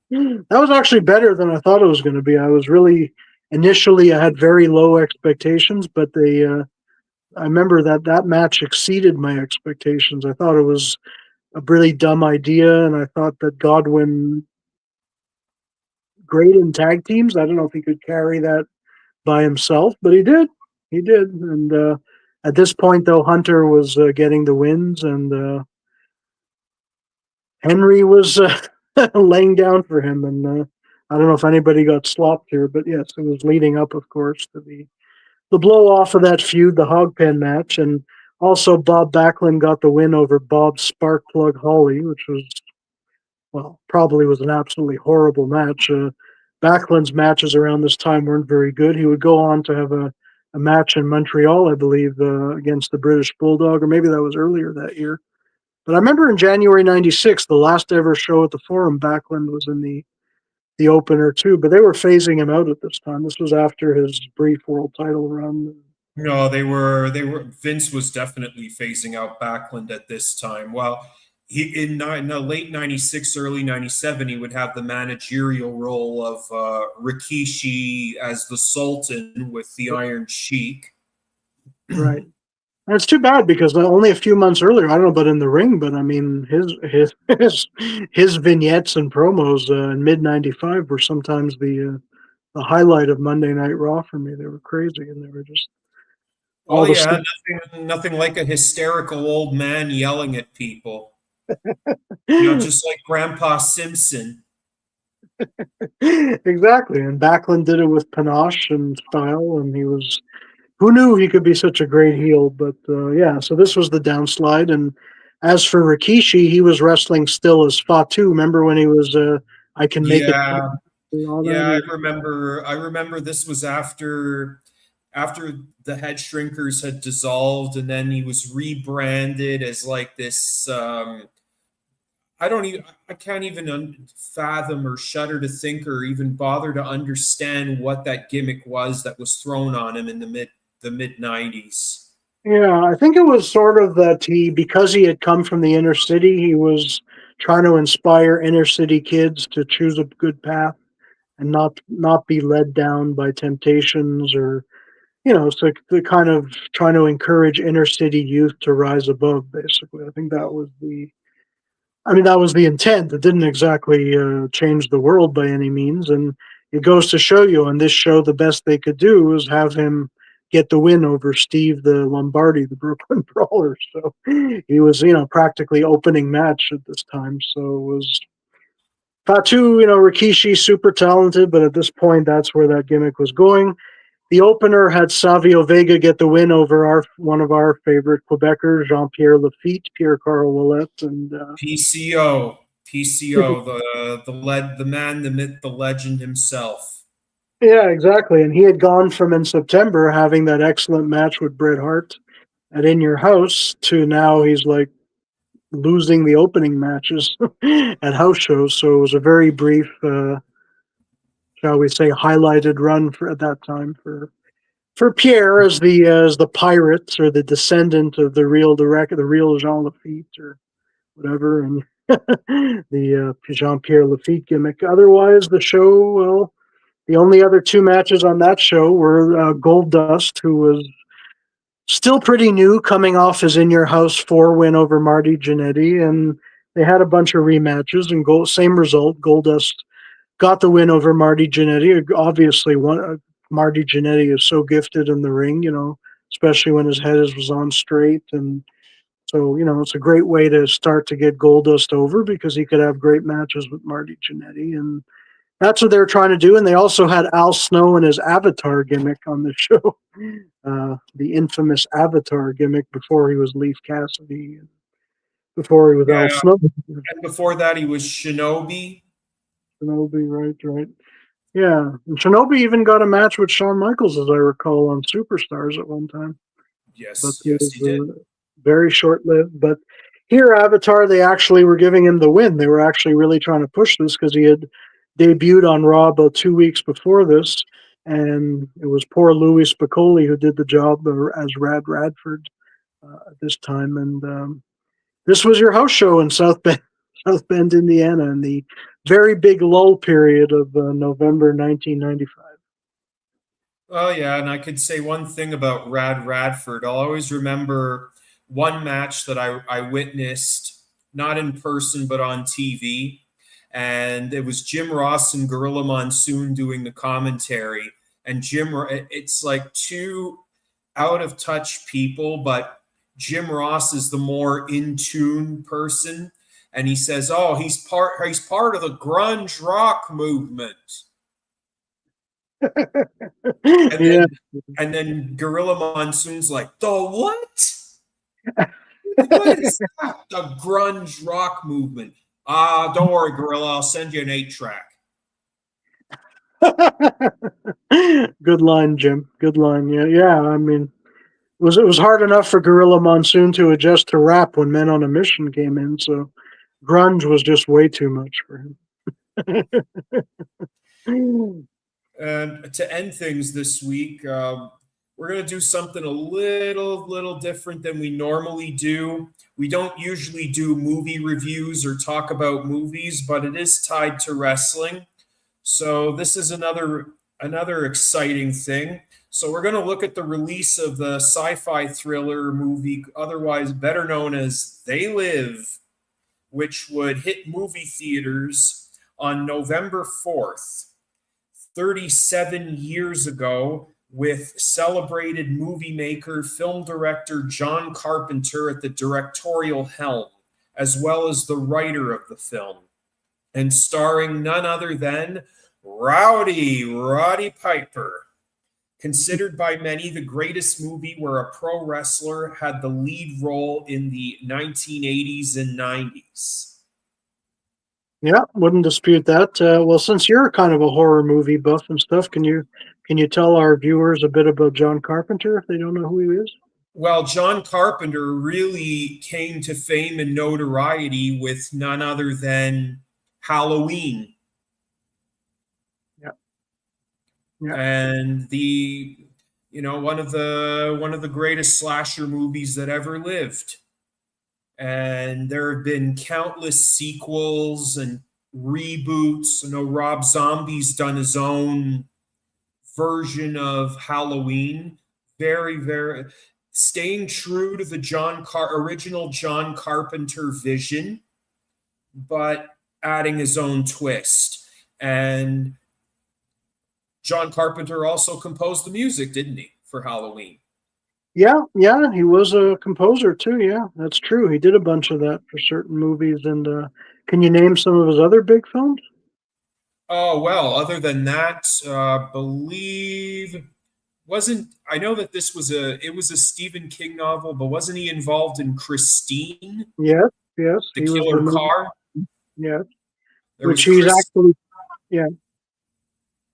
That was actually better than I thought it was going to be. I was really, initially, I had very low expectations, but I remember that match exceeded my expectations. I thought it was a really dumb idea, and I thought that Godwin, great in tag teams. I don't know if he could carry that by himself, but he did. He did. And at this point, though, Hunter was getting the wins, and Henry was laying down for him. And I don't know if anybody got slopped here, but yes, it was leading up, of course, to the blow off of that feud, the hog pen match. And also Bob Backlund got the win over Bob Sparkplug Holly, which was, well, probably was an absolutely horrible match. Backlund's matches around this time weren't very good. He would go on to have a match in Montreal, I believe, against the British Bulldog, or maybe that was earlier that year. But I remember in January '96, the last ever show at the Forum, Backlund was in the opener too, but they were phasing him out at this time. This was after his brief world title run. No, they were. Vince was definitely phasing out Backlund at this time. Well, in the late '96, early '97, he would have the managerial role of Rikishi as the Sultan with the Iron Sheik. Right. And it's too bad because only a few months earlier, I don't know about in the ring, but I mean his vignettes and promos in mid '95 were sometimes the highlight of Monday Night Raw for me. They were crazy, and they were just all Oh the yeah, stuff. nothing like a hysterical old man yelling at people. Just like Grandpa Simpson. Exactly, and Backlund did it with panache and style, and he was, who knew he could be such a great heel? But yeah, so this was the downslide. And as for Rikishi, he was wrestling still as Fatu. Remember when he was I can make it Yeah, and all yeah, that? I remember. I remember this was after the Head Shrinkers had dissolved, and then he was rebranded as like this. I can't even fathom or shudder to think or even bother to understand what that gimmick was that was thrown on him in the mid '90s. Yeah, I think it was sort of that because he had come from the inner city, he was trying to inspire inner city kids to choose a good path and not be led down by temptations, or so the kind of trying to encourage inner city youth to rise above. Basically, I think that was the intent. It didn't exactly change the world by any means, and it goes to show you on this show the best they could do was have him get the win over Steve the Lombardi, the Brooklyn Brawler. So he was, practically opening match at this time. So it was Fatu, Rikishi, super talented, but at this point, that's where that gimmick was going. the opener had Savio Vega get the win over one of our favorite Quebecers, Jean-Pierre Lafitte, Pierre-Carl Ouellet, and PCO, the man, the myth, the legend himself. yeah, exactly. And he had gone from in September having that excellent match with Bret Hart at In Your House to now he's like losing the opening matches at house shows. So it was a very brief, shall we say, highlighted run for at that time for Pierre as the pirate or the descendant of the real Jean Lafitte or whatever, and the Jean Pierre Lafitte gimmick. Otherwise, the show, well, the only other two matches on that show were Goldust, who was still pretty new, coming off his In Your House 4 win over Marty Jannetty, and they had a bunch of rematches, and same result. Goldust got the win over Marty Jannetty. Obviously, Marty Jannetty is so gifted in the ring, especially when his head was on straight, and so it's a great way to start to get Goldust over because he could have great matches with Marty Jannetty, and that's what they're trying to do. And they also had Al Snow and his Avatar gimmick on the show, the infamous Avatar gimmick before he was Leif Cassidy, before he was Al Yeah, Snow. and before that he was Shinobi. Shinobi, right. Yeah, and Shinobi even got a match with Shawn Michaels, as I recall, on Superstars at one time. But Yes, it he did. was very short-lived. But here, Avatar, they actually were giving him the win. They were actually really trying to push this because he had debuted on Raw about 2 weeks before this, and it was poor Louis Spicolli who did the job as Rad Radford at this time. And this was your house show in South Bend, South Bend, Indiana, in the very big lull period of November 1995. Oh yeah, and I could say one thing about Rad Radford. I'll always remember one match that I witnessed, not in person but on TV, and it was Jim Ross and Gorilla Monsoon doing the commentary. And it's like two out of touch people, but Jim Ross is the more in tune person, and he says, "Oh, he's part of the grunge rock movement." And Yeah. then Gorilla Monsoon's like, the what? What is that? The grunge rock movement. Don't worry, Gorilla. I'll send you an 8-track. Good line, Jim. Good line. Yeah. I mean, it was hard enough for Gorilla Monsoon to adjust to rap when Men on a Mission came in, so grunge was just way too much for him. And to end things this week, we're going to do something a little different than we normally do. We don't usually do movie reviews or talk about movies, but it is tied to wrestling. So this is another exciting thing. So we're going to look at the release of the sci-fi thriller movie, otherwise better known as They Live, which would hit movie theaters on November 4th, 37 years ago, with celebrated movie maker, film director John Carpenter at the directorial helm, as well as the writer of the film, and starring none other than Roddy Piper. Considered by many the greatest movie where a pro wrestler had the lead role in the 1980s and 90s. Yeah, wouldn't dispute that. Well, since you're kind of a horror movie buff and stuff, can you tell our viewers a bit about John Carpenter if they don't know who he is? Well, John Carpenter really came to fame and notoriety with none other than Halloween. Yeah. And one of the greatest slasher movies that ever lived. And there have been countless sequels and reboots. I know Rob Zombie's done his own version of Halloween. Very, very staying true to the original John Carpenter vision, but adding his own twist. And John Carpenter also composed the music, didn't he, for Halloween? Yeah, he was a composer too. Yeah, that's true. He did a bunch of that for certain movies. And can you name some of his other big films? Oh, well, other than that, believe wasn't I know that it was a Stephen King novel, but wasn't he involved in Christine, Yes, yes, the he was the killer main. car? Yeah, There which was he's Chris. actually. Yeah,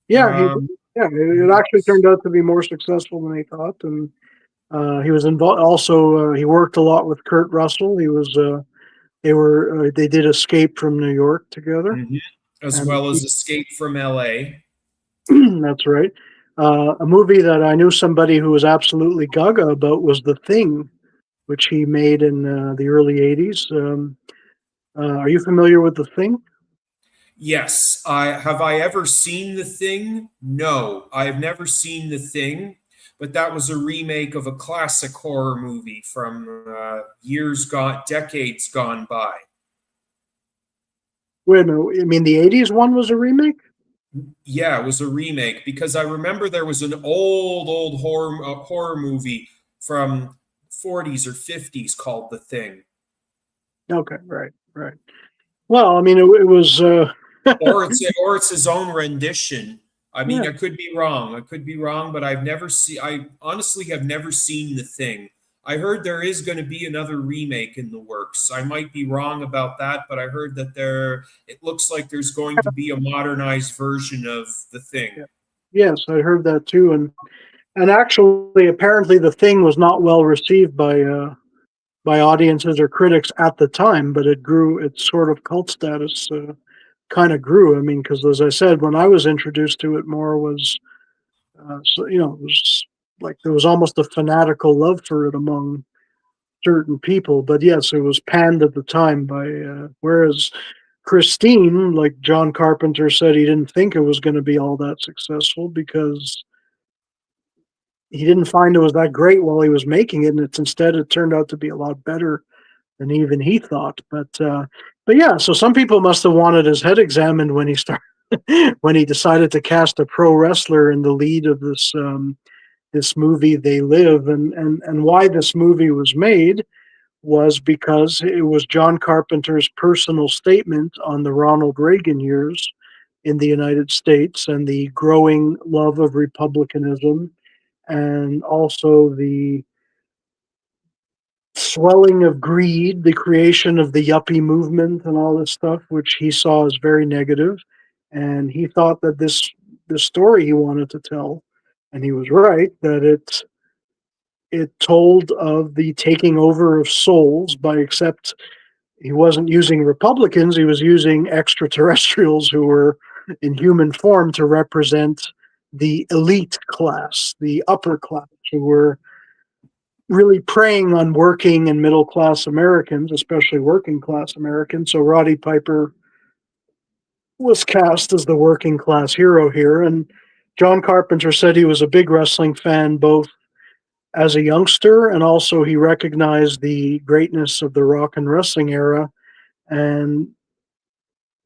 yeah, he. Um, Yeah, it actually turned out to be more successful than he thought, and he was involved. Also, he worked a lot with Kurt Russell. He was. They did Escape from New York together, mhm. As and well as Escape from L.A. that's right. A movie that I knew somebody who was absolutely gaga about was The Thing, which he made in the early '80s. Are you familiar with The Thing? Yes, I ever seen The Thing? No, I have never seen The Thing, but that was a remake of a classic horror movie from decades gone by. Wait a minute. I mean, the '80s one was a remake? Yeah, it was a remake because I remember there was an old horror movie from 40s or 50s called The Thing. Okay, right, right. Well, I mean, it was. Or it's his own rendition. I mean, Yeah, I could be wrong. I could be wrong, but I honestly have never seen The Thing. I heard there is going to be another remake in the works. I might be wrong about that, but I heard that it looks like there's going to be a modernized version of The Thing. yeah. Yes, I heard that too, and actually, apparently, The Thing was not well received by audiences or critics at the time, but it grew. Its sort of cult status kind of grew. I mean, because as I said, when I was introduced to it, more was so it was like there was almost a fanatical love for it among certain people. But yes, it was panned at the time by whereas Christine, like John Carpenter said, he didn't think it was going to be all that successful because he didn't find it was that great while he was making it, and it turned out to be a lot better than even he thought. But yeah, so some people must have wanted his head examined when he started when he decided to cast a pro wrestler in the lead of this movie They Live, and why this movie was made was because it was John Carpenter's personal statement on the Ronald Reagan years in the United States and the growing love of republicanism and also the swelling of greed, the creation of the yuppie movement and all this stuff, which he saw as very negative. And he thought that this story he wanted to tell, and he was right, that it told of the taking over of souls by except he wasn't using Republicans, he was using extraterrestrials who were in human form to represent the elite class, the upper class, who were really preying on working and middle class Americans, especially working class Americans. So Roddy Piper was cast as the working class hero here. And John Carpenter said he was a big wrestling fan, both as a youngster and also he recognized the greatness of the rock and wrestling era. And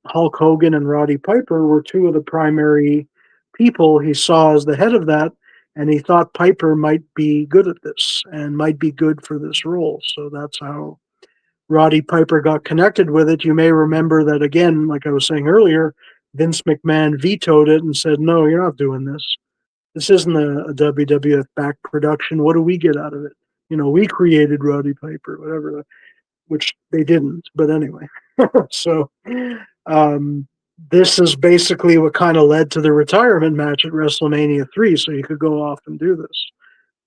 Hulk Hogan and Roddy Piper were two of the primary people he saw as the head of that. And he thought Piper might be good at this and might be good for this role. So that's how Roddy Piper got connected with it. You may remember that again, like I was saying earlier, Vince McMahon vetoed it and said, "No, you're not doing this. This isn't a WWF back production. What do we get out of it? We created Roddy Piper, whatever," which they didn't. But anyway, so um, this is basically what kind of led to the retirement match at WrestleMania 3. So you could go off and do this.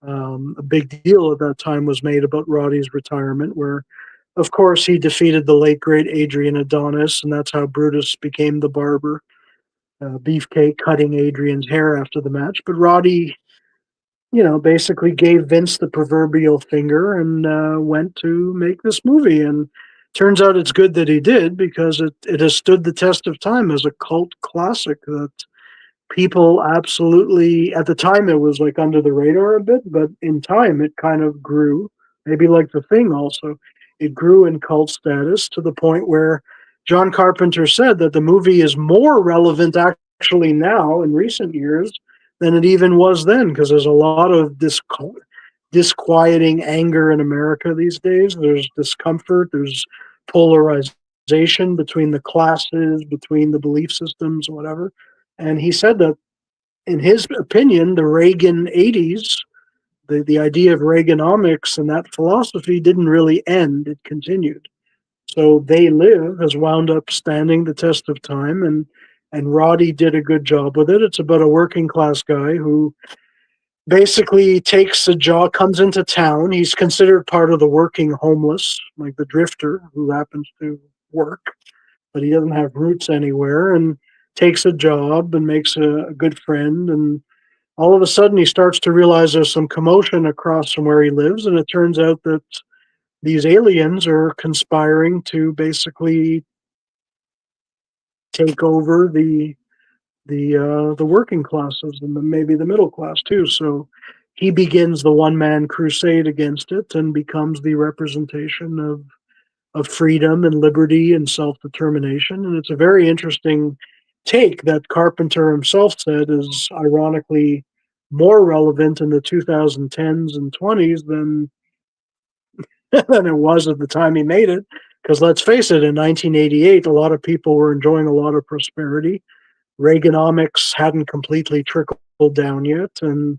A big deal at that time was made about Roddy's retirement, where of course, he defeated the late great Adrian Adonis, and that's how Brutus became the barber, Beefcake cutting Adrian's hair after the match. But Roddy, basically gave Vince the proverbial finger and went to make this movie. And turns out it's good that he did because it has stood the test of time as a cult classic that people absolutely at the time it was like under the radar a bit, but in time it kind of grew, maybe like The Thing also. It grew in cult status to the point where John Carpenter said that the movie is more relevant actually now in recent years than it even was then, because there's a lot of disquieting anger in America these days. There's discomfort, there's polarization between the classes, between the belief systems, whatever. And he said that in his opinion, the Reagan 80s, the idea of Reaganomics and that philosophy didn't really end, it continued. So They Live has wound up standing the test of time, and Roddy did a good job with it. It's about a working class guy who basically takes a job, comes into town. He's considered part of the working homeless, like the drifter who happens to work, but he doesn't have roots anywhere, and takes a job and makes a good friend. And all of a sudden, he starts to realize there's some commotion across from where he lives, and it turns out that these aliens are conspiring to basically take over the working classes and maybe the middle class too. So he begins the one man crusade against it and becomes the representation of freedom and liberty and self determination. And it's a very interesting take that Carpenter himself said is ironically more relevant in the 2010s and 20s than than it was at the time he made it. Because let's face it, in 1988, a lot of people were enjoying a lot of prosperity. Reaganomics hadn't completely trickled down yet, and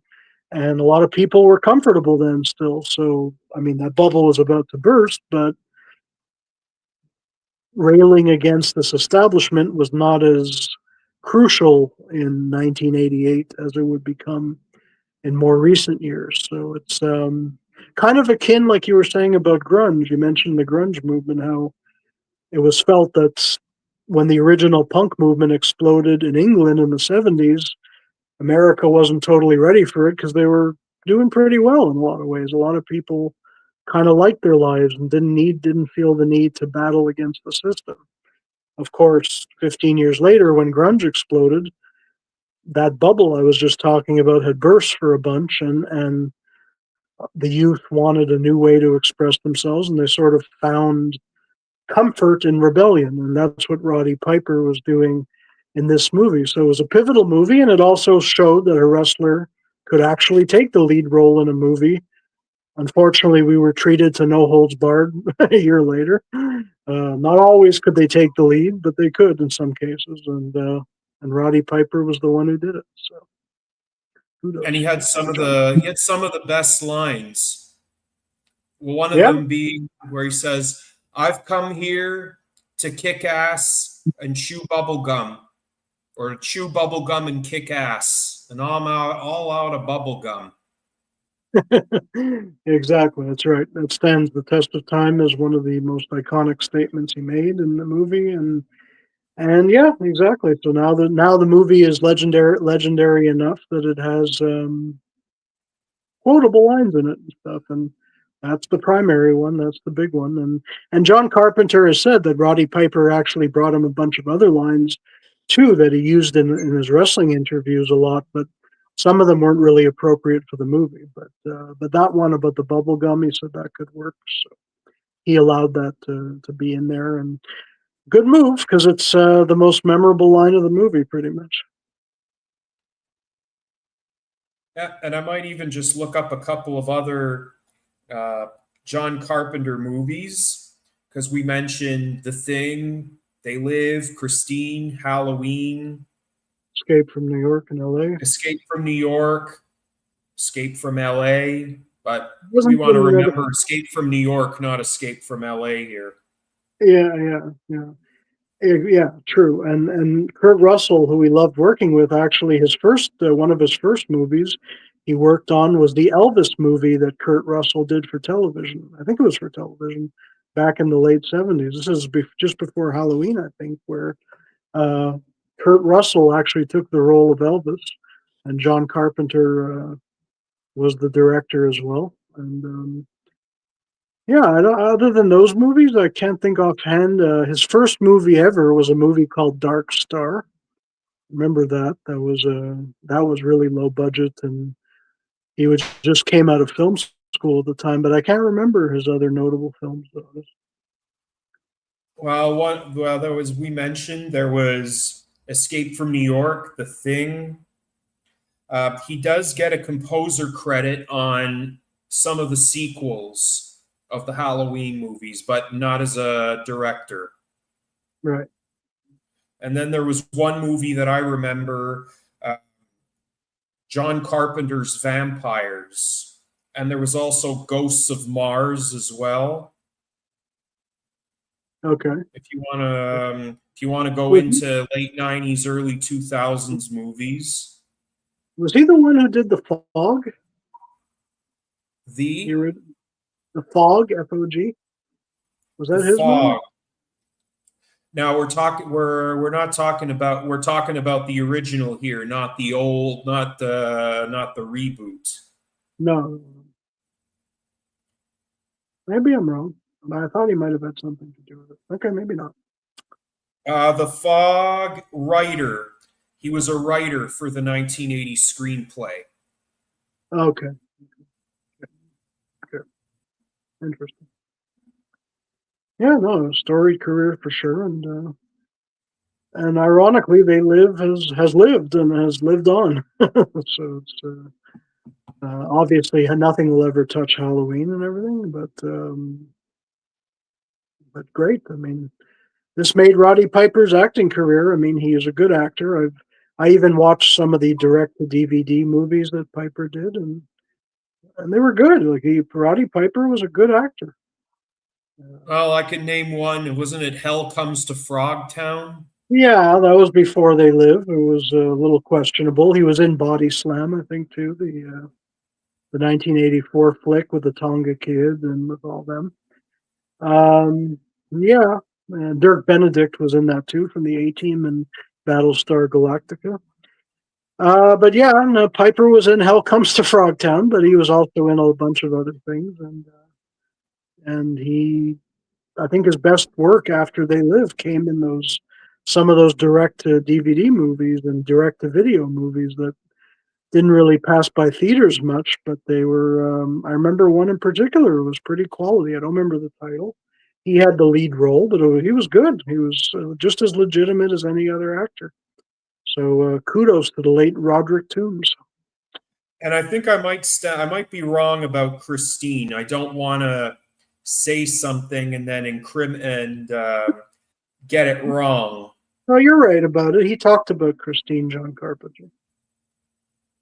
a lot of people were comfortable then still. So, I mean, that bubble was about to burst, but railing against this establishment was not as crucial in 1988 as it would become in more recent years. So it's kind of akin, like you were saying about grunge. You mentioned the grunge movement, how it was felt that when the original punk movement exploded in England in the 70s, America wasn't totally ready for it because they were doing pretty well in a lot of ways. A lot of people kind of liked their lives and didn't feel the need to battle against the system. Of course, 15 years later, when grunge exploded, that bubble I was just talking about had burst for a bunch, and the youth wanted a new way to express themselves, and they sort of found comfort in rebellion, and that's what Roddy Piper was doing in this movie. So it was a pivotal movie, and it also showed that a wrestler could actually take the lead role in a movie. Unfortunately, we were treated to No Holds Barred a year later. Not always could they take the lead, but they could in some cases, and Roddy Piper was the one who did it. So And kudos. he had some of the best lines. Well, one of Yeah, them being where he says, "I've come here to kick ass and chew bubble gum, or chew bubble gum and kick ass, and I'm all out of bubble gum." exactly. That's right. That stands the test of time as one of the most iconic statements he made in the movie, and yeah, exactly. So now the movie is legendary enough that it has quotable lines in it and stuff, and that's the primary one. That's the big one, and John Carpenter has said that Roddy Piper actually brought him a bunch of other lines too that he used in his wrestling interviews a lot, but some of them weren't really appropriate for the movie. But that one about the bubble gum, he said that could work, so he allowed that to be in there, and good move because it's the most memorable line of the movie, pretty much. Yeah, and I might even just look up a couple of other uh, John Carpenter movies because we mentioned The Thing, They Live, Christine, Halloween, Escape from New York and L.A. Escape from New York, Escape from LA. But we Wasn't want to really that. remember Escape from New York, not Escape from LA here. Yeah. Yeah, true. And Kurt Russell, who we loved working with, actually, his first one of his first movies he worked on was the Elvis movie that Kurt Russell did for television. I think it was for television back in the late 70s. This is just before Halloween, I think, where uh, Kurt Russell actually took the role of Elvis, and John Carpenter was the director as well. And yeah, other than those movies, I can't think offhand. His first movie ever was a movie called Dark Star. Remember that? That was really low budget, and he was just came out of film school at the time. But I can't remember his other notable films. Though. Well, there was we mentioned there was Escape from New York, The Thing. He does get a composer credit on some of the sequels of the Halloween movies, but not as a director. Right. And then there was one movie that I remember. Uh, John Carpenter's Vampires. And there was also Ghosts of Mars as well. Okay. If you want to go into late 90s, early 2000s movies. Was he the one who did The Fog? The Fog, F-O-G? Was that his Fog. movie? Now we're talking about the original here, not the old, not the reboot. No. Maybe I'm wrong. I thought he might have had something to do with it. Okay, maybe not. The Fog writer. He was a writer for the 1980 screenplay. Okay. Interesting. Yeah, no, storied career for sure, and ironically, has lived and has lived on. So it's obviously nothing will ever touch Halloween and everything, but great. I mean, this made Roddy Piper's acting career. I mean, he is a good actor. I even watched some of the direct-to-DVD movies that Piper did, and they were good. Like Roddy Piper was a good actor. Well, I can name one. Wasn't it Hell Comes to Frogtown? Yeah, that was before They Live. It was a little questionable. He was in Body Slam, I think, too, the 1984 flick with the Tonga Kid and with all them. Yeah, and Dirk Benedict was in that too, from the A-Team and Battlestar Galactica. But yeah, and Piper was in Hell Comes to Frogtown, but he was also in a bunch of other things, and he, I think, his best work after They Live came in some of those direct to DVD movies and direct to video movies that didn't really pass by theaters much, but they were. I remember one in particular was pretty quality. I don't remember the title. He had the lead role, but he was good. He was just as legitimate as any other actor. So kudos to the late Roderick Toombs. And I think I might be wrong about Christine. I don't want to say something and then get it wrong. No, you're right about it. He talked about Christine, John Carpenter.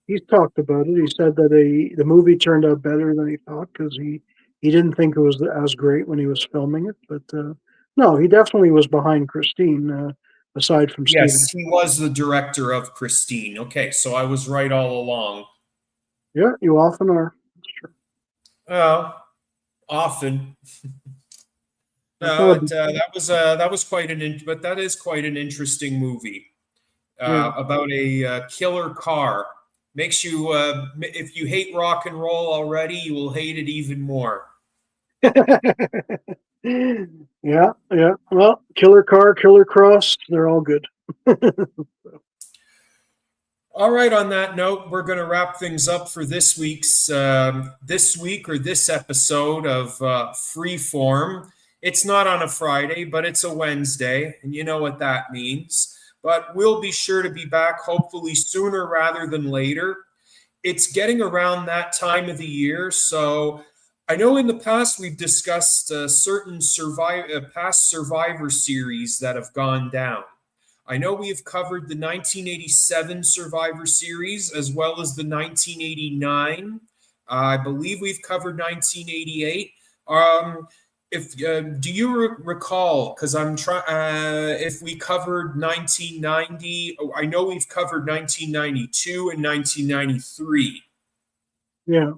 He's talked about it. He said that the movie turned out better than he thought because he didn't think it was as great when he was filming it. But no, he definitely was behind Christine, aside from Steven. Yes, he was the director of Christine. Okay, so I was right all along. Yeah, you often are. That's true. Often. But that was quite but that is quite an interesting movie about a killer car. Makes you, if you hate rock and roll already, you will hate it even more. Yeah. Well, Killer Car, Killer Cross, they're all good. All right. On that note, we're going to wrap things up for this episode of Freeform. It's not on a Friday, but it's a Wednesday, and you know what that means. But we'll be sure to be back hopefully sooner rather than later. It's getting around that time of the year, so I know in the past we've discussed certain past Survivor series that have gone down. I know we have covered the 1987 Survivor Series as well as the 1989. I believe we've covered 1988. Do you recall? Because I'm trying. If we covered 1990, I know we've covered 1992 and 1993. Yeah.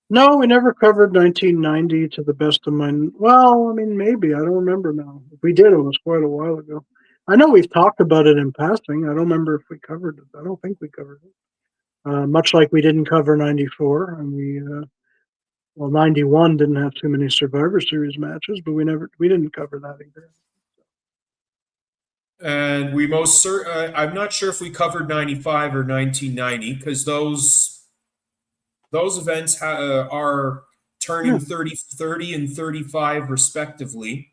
No, we never covered 1990 to the best of my. Well, I mean, maybe I don't remember now. If we did, it was quite a while ago. I know we've talked about it in passing. I don't remember if we covered it. I don't think we covered it. Much like we didn't cover 94, and 91 didn't have too many Survivor Series matches, but we didn't cover that either. And we I'm not sure if we covered 95 or 1990 because those events are turning 30 and 35 respectively.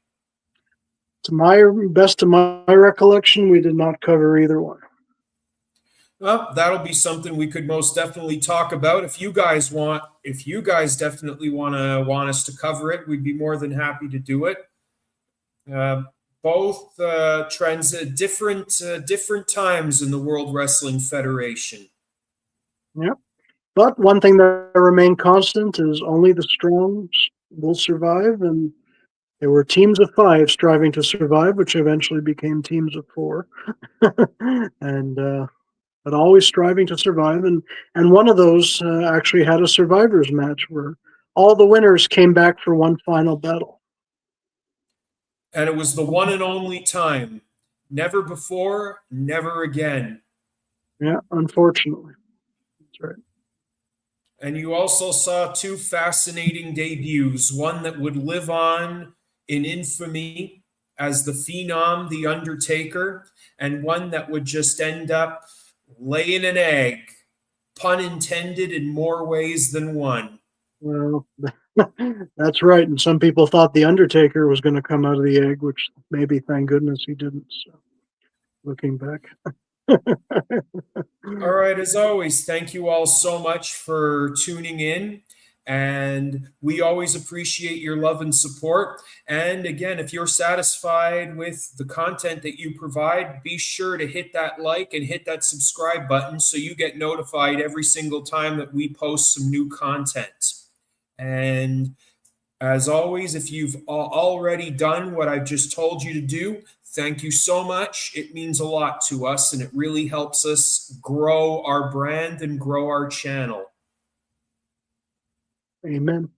To my best of my recollection, we did not cover either one. Well, that'll be something we could most definitely talk about. If you guys definitely want us to cover it, we'd be more than happy to do it. Both trends at different times in the World Wrestling Federation. Yeah. But one thing that remained constant is only the strong will survive, and there were teams of 5 striving to survive, which eventually became teams of 4, and but always striving to survive. And one of those actually had a survivors match where all the winners came back for one final battle. And it was the one and only time. Never before, never again. Yeah, unfortunately, that's right. And you also saw two fascinating debuts, one that would live on in infamy as the Phenom, the Undertaker, and one that would just end up laying an egg, pun intended, in more ways than one. Well, that's right. And some people thought the Undertaker was going to come out of the egg, which maybe, thank goodness, he didn't. So, looking back. All right, as always, thank you all so much for tuning in. And we always appreciate your love and support. And again, if you're satisfied with the content that you provide, be sure to hit that like and hit that subscribe button so you get notified every single time that we post some new content. And as always, if you've already done what I've just told you to do, thank you so much. It means a lot to us, and it really helps us grow our brand and grow our channel. Amen.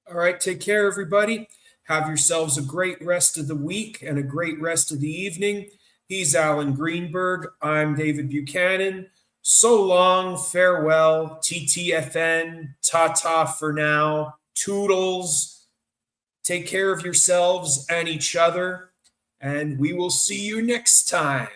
All right, take care, everybody. Have yourselves a great rest of the week and a great rest of the evening. He's Alan Greenberg. I'm David Buchanan. So long, farewell, TTFN, ta-ta for now, toodles. Take care of yourselves and each other, and we will see you next time.